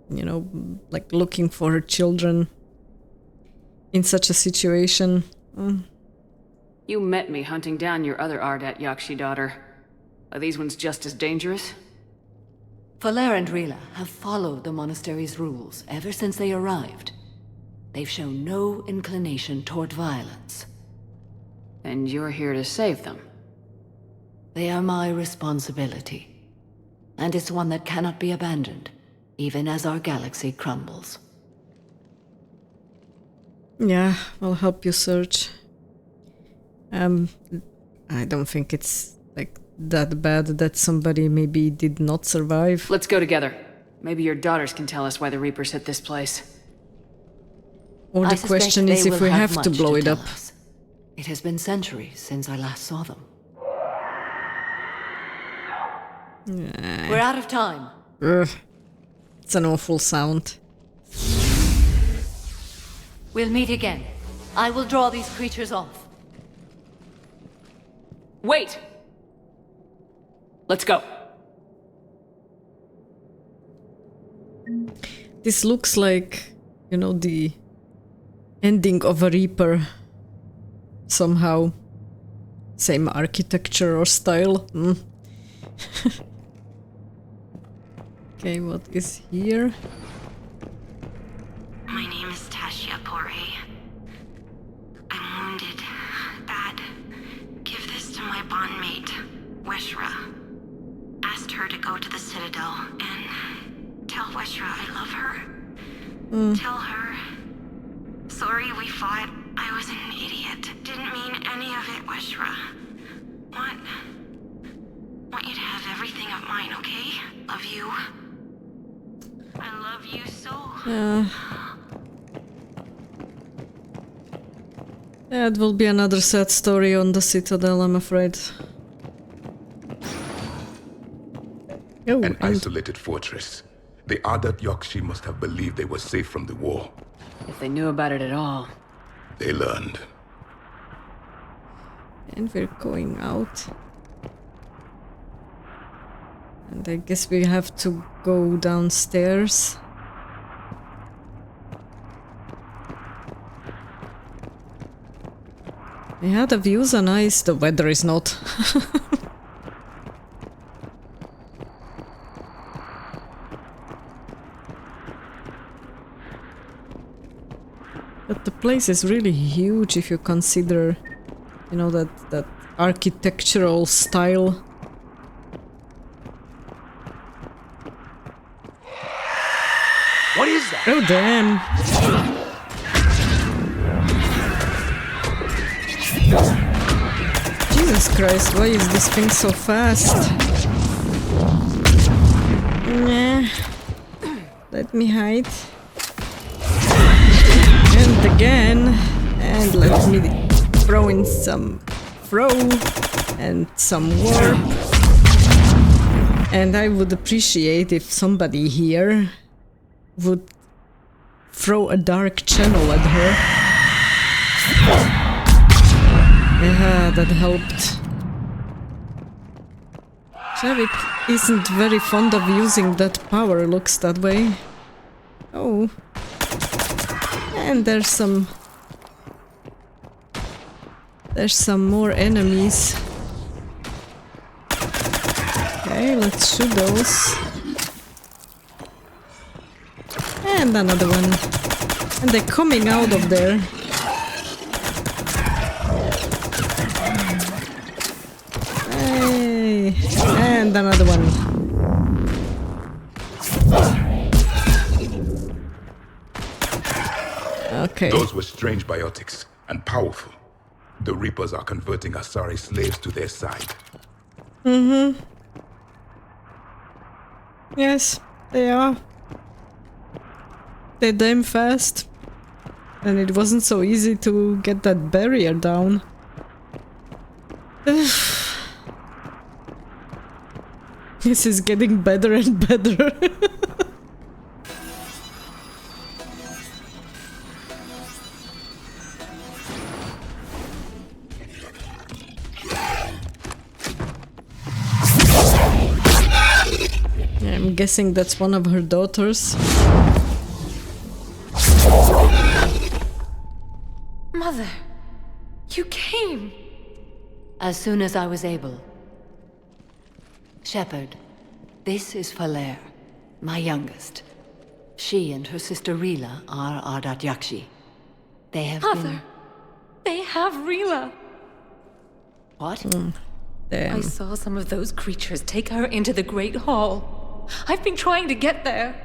You know, like looking for her children in such a situation. You met me hunting down your other Ardat Yakshi daughter. Are these ones just as dangerous? Faler and Rila have followed the monastery's rules ever since they arrived. They've shown no inclination toward violence. And you're here to save them? They are my responsibility. And it's one that cannot be abandoned, even as our galaxy crumbles. Yeah, I'll help you search. I don't think it's like that bad that somebody maybe did not survive. Let's go together. Maybe your daughters can tell us why the Reapers hit this place. Or the question is if we have to blow it up. It has been centuries since I last saw them. We're out of time. Ugh. It's an awful sound. We'll meet again. I will draw these creatures off. Wait! Let's go. This looks like, you know, the ending of a Reaper. Somehow. Same architecture or style. Okay, what is here? My name is Tashia Pore. I'm wounded. Bad. Give this to my bondmate, Weshra. Asked her to go to the Citadel and tell Weshra I love her. Tell her. Sorry we fought. I was an idiot. Didn't mean any of it, Weshra. Want you to have everything of mine, okay? Love you. I love you so. Yeah, it will be another sad story on the Citadel, I'm afraid. Oh, An isolated fortress. The Ardat Yakshi must have believed they were safe from the war. If they knew about it at all. They learned. And we're going out. And I guess we have to go downstairs. Yeah, the views are nice, the weather is not. But the place is really huge if you consider, you know, that architectural style. What is that? Oh, damn. Jesus Christ, why is this thing so fast? Nah. Let me hide. And again. And let me throw in some throw and some warp. And I would appreciate if somebody here would throw a dark channel at her. Yeah, that helped. Javik isn't very fond of using that power, looks that way. Oh. And there's some more enemies. Okay, let's shoot those. And another one. And they're coming out of there. Hey. And another one. Okay. Those were strange biotics and powerful. The Reapers are converting Asari slaves to their side. Mm-hmm. Yes, they are. They're damn fast. And it wasn't so easy to get that barrier down. This is getting better and better. I'm guessing that's one of her daughters. Mother, you came! As soon as I was able. Shepard, this is Falere, my youngest. She and her sister Rila are Ardat Yakshi. They have Mother, they have Rila. What? Damn. I saw some of those creatures take her into the Great Hall. I've been trying to get there.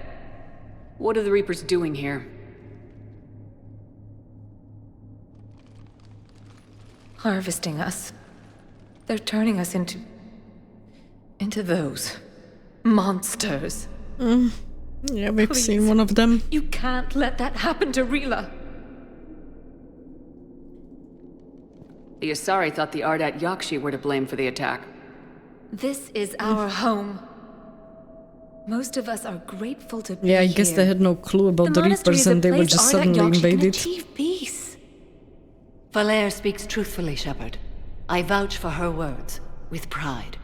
What are the Reapers doing here? Harvesting us. They're turning us into those monsters. Yeah, we've Please. seen one of them. You can't let that happen to Rila. The Asari thought the Ardat Yakshi were to blame for the attack. This is our home. Most of us are grateful to be Yeah, I guess here. they had no clue about the monastery Reapers is a and they were place just Ardat suddenly Yakshi can invaded. achieve peace. Falere speaks truthfully, Shepard. I vouch for her words, with pride.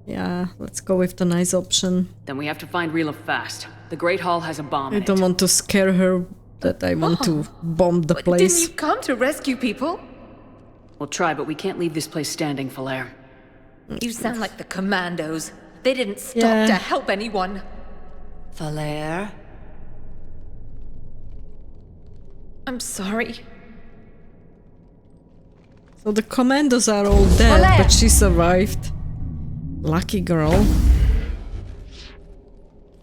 Yeah, let's go with the nice option. Then we have to find Rila fast. The Great Hall has a bomb I in it. don't want to scare her that I want to bomb the Didn't place. you come to rescue people? We'll try, but we can't leave this place standing, Falere. You sound like the commandos. They didn't stop Yeah. to help anyone. Falere? I'm sorry. So the commandos are all dead, Falere! but she survived. Lucky girl.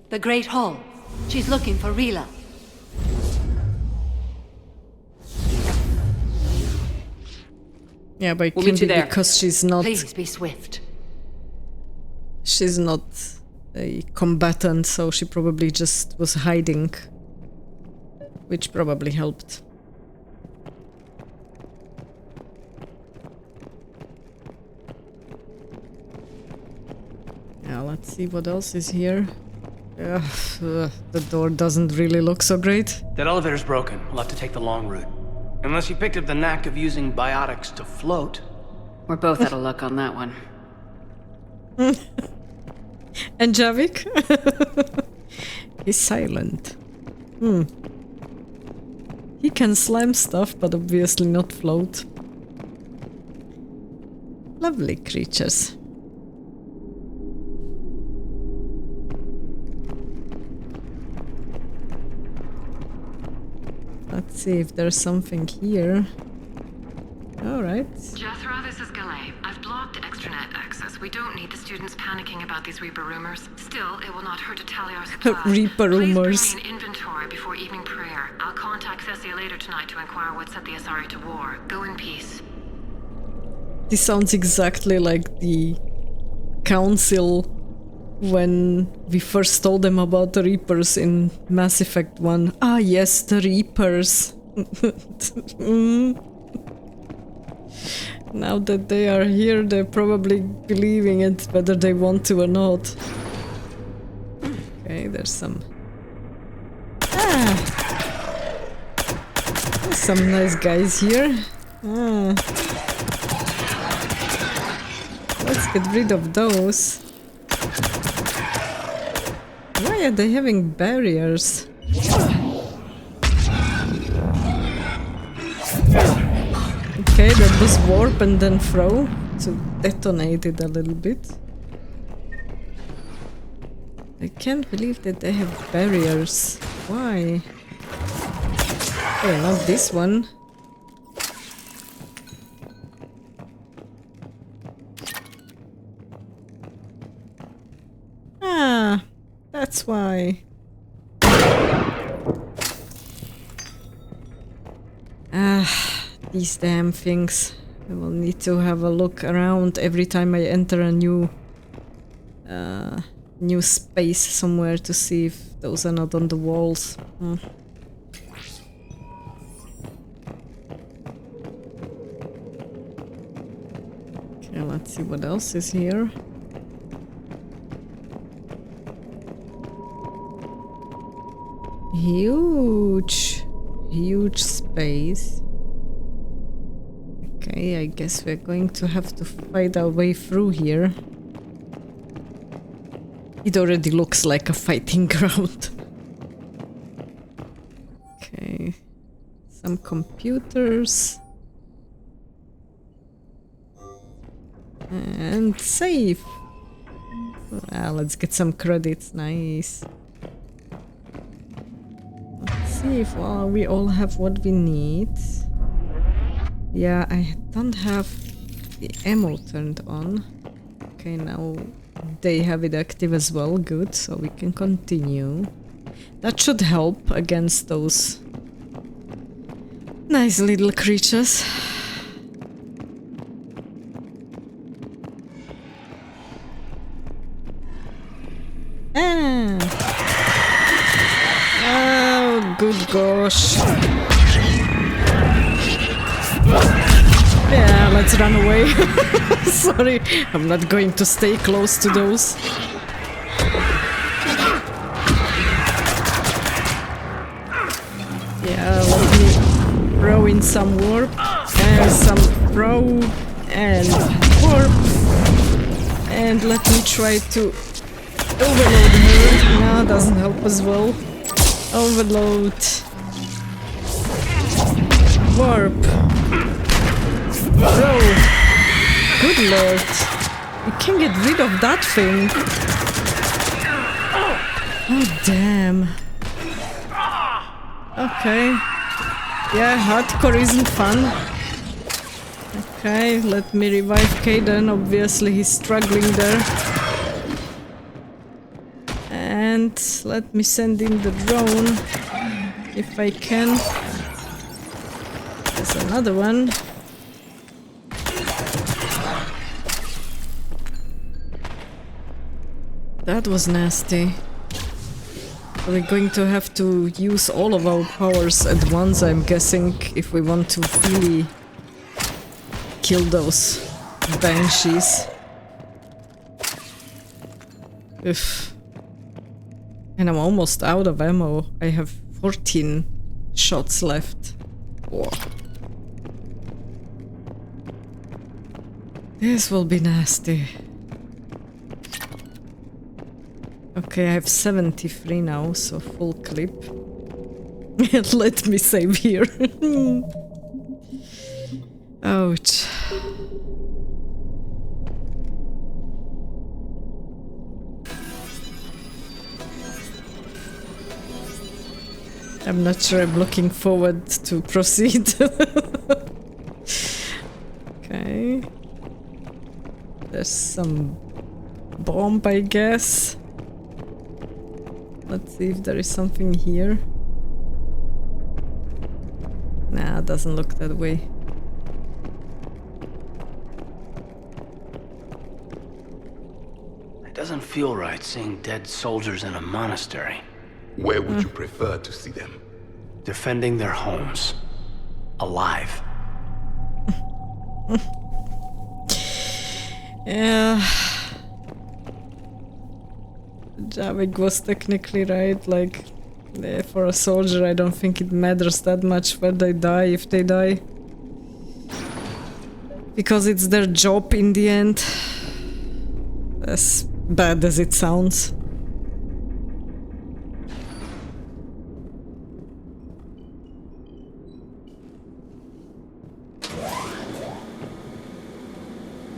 The Great Hall. She's looking for Rila. Yeah, but it We'll can meet you be there. because she's not Please be swift. she's not a combatant, so she probably just was hiding, which probably helped. Yeah, let's see what else is here. The door doesn't really look so great. That elevator's broken. We'll have to take the long route. Unless you picked up the knack of using biotics to float. We're both out of luck on that one. And Javik? He's silent. He can slam stuff, but obviously not float. Lovely creatures. Let's see if there's something here. Alright. Jethro, this is Galay. I've blocked extranet access. We don't need the students panicking about these Reaper rumors. Still, it will not hurt to tally our supplies. Reaper rumors. Please bring me an inventory before evening prayer. I'll contact Cessia later tonight to inquire what set the Asari to war. Go in peace. This sounds exactly like the Council when we first told them about the Reapers in Mass Effect 1. Ah yes, the Reapers. Now that they are here, they're probably believing it, whether they want to or not. Okay, there's some... There's some nice guys here. Let's get rid of those. Why are they having barriers? Okay, that was warp and then throw to detonate it a little bit. I can't believe that they have barriers. Why? Okay, not this one. Ah, that's why. These damn things. I will need to have a look around every time I enter a new space somewhere to see if those are not on the walls. Okay, let's see what else is here. Huge space. Okay, I guess we're going to have to fight our way through here. It already looks like a fighting ground. Okay, some computers. And save. Let's get some credits, nice. Let's see if we all have what we need. Yeah, I don't have the ammo turned on. Okay, now they have it active as well. Good, so we can continue. That should help against those nice little creatures. Oh, good gosh. Yeah, let's run away. Sorry, I'm not going to stay close to those. Yeah, let me throw in some warp and some throw and warp. And let me try to overload her. No, doesn't help as well. Overload. Warp. Bro, good lord. You can't get rid of that thing. Oh, damn. Okay. Yeah, hardcore isn't fun. Okay, let me revive Kaidan. Obviously, he's struggling there. And let me send in the drone if I can. There's another one. That was nasty. We're going to have to use all of our powers at once, I'm guessing, if we want to really kill those banshees. Ugh. And I'm almost out of ammo. I have 14 shots left. Whoa. This will be nasty. Okay, I have 73 now, so full clip. Let me save here. Ouch. I'm not sure I'm looking forward to proceed. Okay. There's some bomb, I guess. Let's see if there is something here. Nah, it doesn't look that way. It doesn't feel right seeing dead soldiers in a monastery. Where would you prefer to see them? Defending their homes. Alive. Yeah. Javik was technically right, like, for a soldier I don't think it matters that much where they die, if they die. Because it's their job in the end. As bad as it sounds.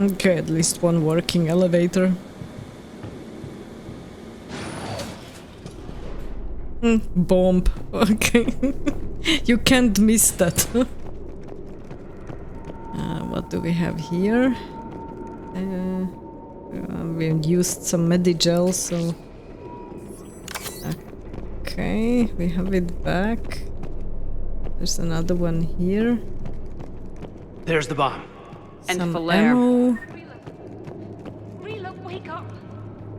Okay, at least one working elevator. Bomb. Okay. You can't miss that. What do we have here? We used some Medigel, so... Okay, we have it back. There's another one here. There's the bomb. And Some Valere. ammo. Rila, wake up!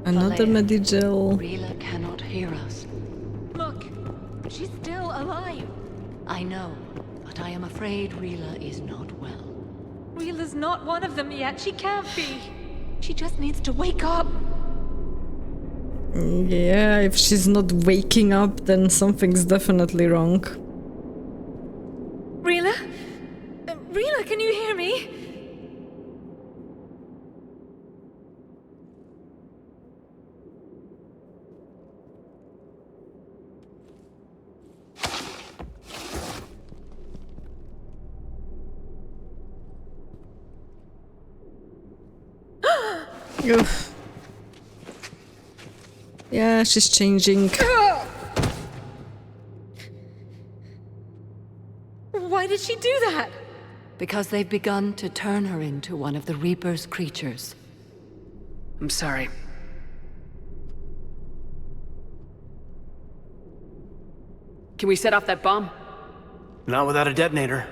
Another Valere. Medigel. Rila cannot hear us. Look, she's still alive. I know, but I am afraid Rila is not well. Rila's not one of them yet. She can't be. She just needs to wake up. Yeah, if she's not waking up, then something's definitely wrong. Rila? Rila, can you hear me? Oof. Yeah, she's changing. Why did she do that? Because they've begun to turn her into one of the Reaper's creatures. I'm sorry. Can we set off that bomb? Not without a detonator.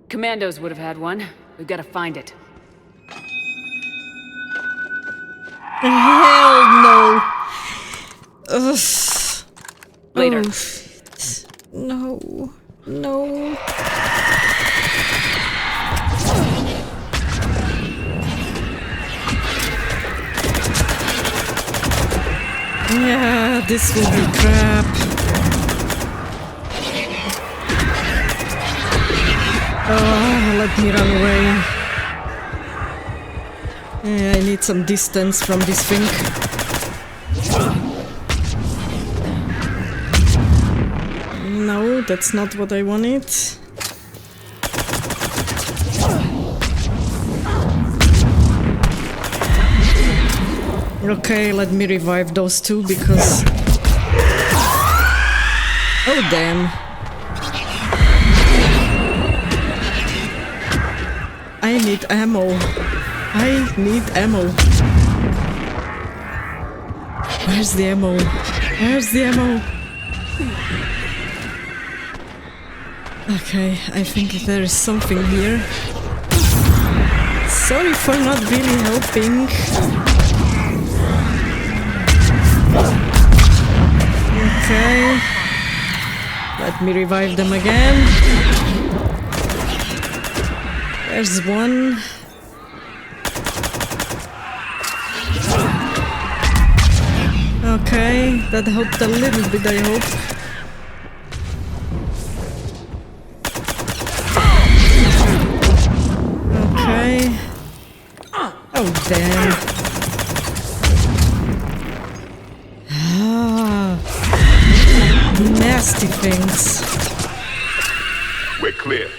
Commandos would have had one. We've got to find it. Hell no! Ugh. Later. Oh, no. No. Yeah, this will be crap. Oh, let me run away. Yeah, I need some distance from this thing. No, that's not what I wanted. Okay, let me revive those two because... Oh, damn. I need ammo. I need ammo. Where's the ammo? Where's the ammo? Okay, I think there is something here. Sorry for not really helping. Okay. Let me revive them again. There's one. Okay, that helped a little bit, I hope. Okay. Oh, damn. nasty things. We're clear.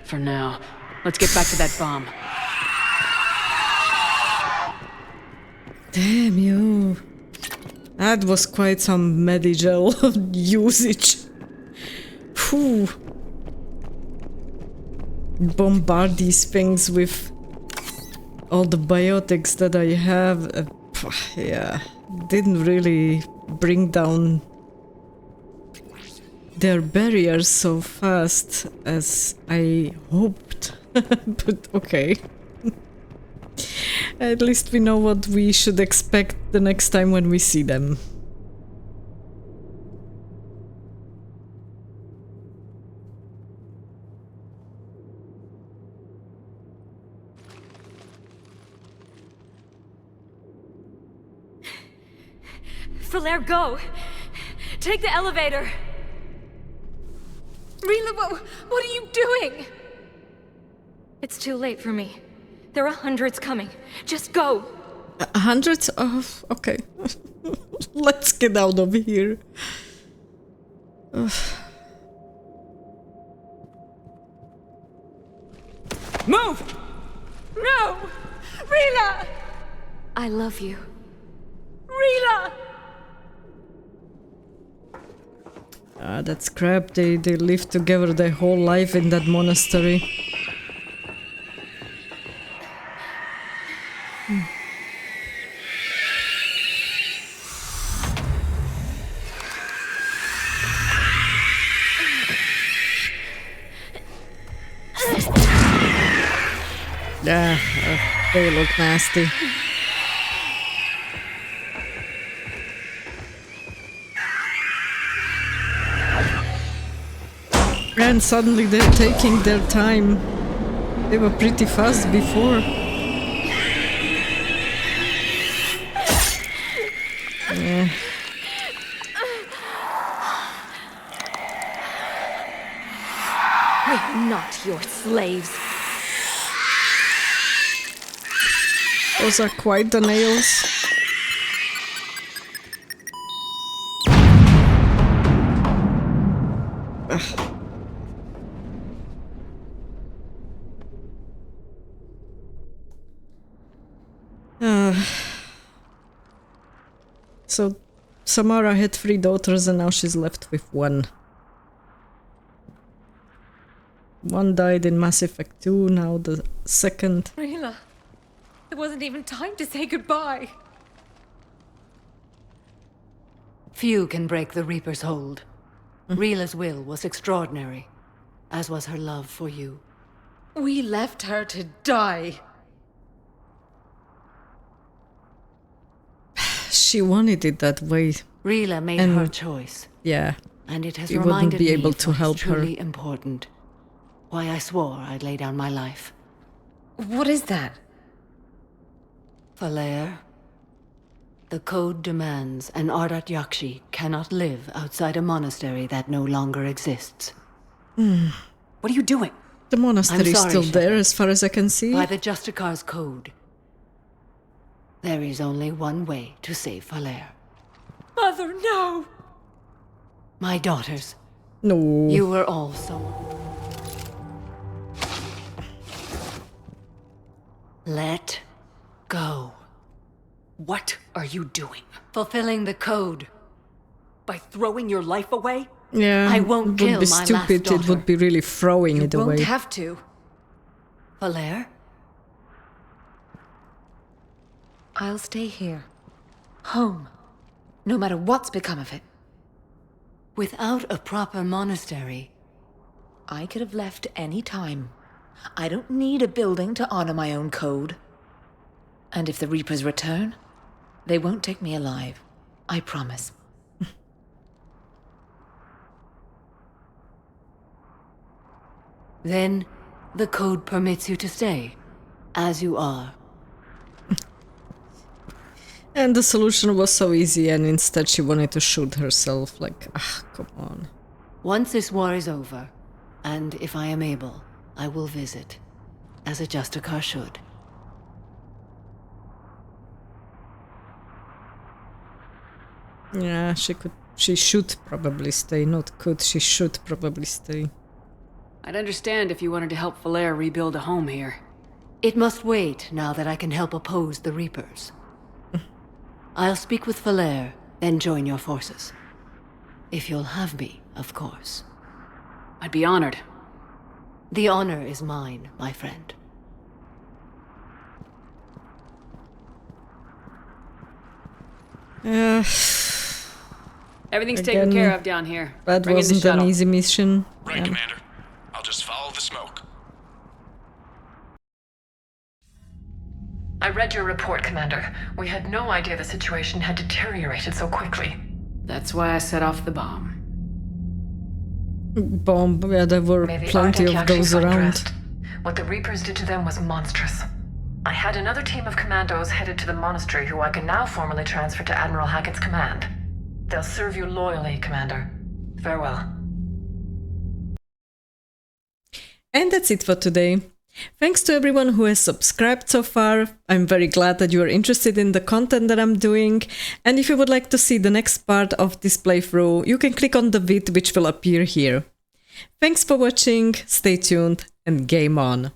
For now. Let's get back to that bomb. Damn you. That was quite some Medigel usage. Phew. Bombard these things with all the biotics that I have. Yeah, didn't really bring down their barriers so fast as I hoped. But okay. At least we know what we should expect the next time when we see them. Flare, go! Take the elevator! Rila, what are you doing? It's too late for me. There are hundreds coming. Just go! Hundreds of... okay. Let's get out of here. Move! No! Rila! I love you. Rila! That's crap. They lived together their whole life in that monastery. Yeah, they look nasty. And suddenly they're taking their time. They were pretty fast before. Yeah. We're not your slaves. Those are quite the nails. So, Samara had 3 daughters and now she's left with 1. One died in Mass Effect 2, now the second. Rila, it wasn't even time to say goodbye. Few can break the Reaper's hold. Rila's will was extraordinary, as was her love for you. We left her to die. She wanted it that way. Rila made her choice. Yeah. And it has We reminded wouldn't be me able of to what is help her. truly important. Why I swore I'd lay down my life. What is that? Falere. The code demands an Ardat Yakshi cannot live outside a monastery that no longer exists. What are you doing? The monastery is sorry, still there Shepard. as far as I can see. By the Justicar's code, there is only one way to save Falere. Mother, no! My daughters. No. You were also. Let go. What are you doing? Fulfilling the code. By throwing your life away? Yeah, I won't it would kill be my stupid. last It would be really throwing You it won't away. have to. Falere? I'll stay here. Home. No matter what's become of it. Without a proper monastery. I could have left any time. I don't need a building to honor my own code. And if the Reapers return, they won't take me alive. I promise. Then, the code permits you to stay, as you are. And the solution was so easy, and instead she wanted to shoot herself. Like, come on. Once this war is over, and if I am able, I will visit, as a Justicar should. Yeah, She should probably stay, not could. She should probably stay. I'd understand if you wanted to help Valere rebuild a home here. It must wait now that I can help oppose the Reapers. I'll speak with Valere, then join your forces. If you'll have me, of course. I'd be honored. The honor is mine, my friend. Everything's taken care of down here. That wasn't an easy mission. Right, Commander. I'll just follow the smoke. I read your report, Commander. We had no idea the situation had deteriorated so quickly. That's why I set off the bomb. Yeah, there were plenty of those around. What the Reapers did to them was monstrous. I had another team of commandos headed to the monastery who I can now formally transfer to Admiral Hackett's command. They'll serve you loyally, Commander. Farewell. And that's it for today. Thanks to everyone who has subscribed so far. I'm very glad that you are interested in the content that I'm doing. And if you would like to see the next part of this playthrough, you can click on the vid which will appear here. Thanks for watching, stay tuned, and game on!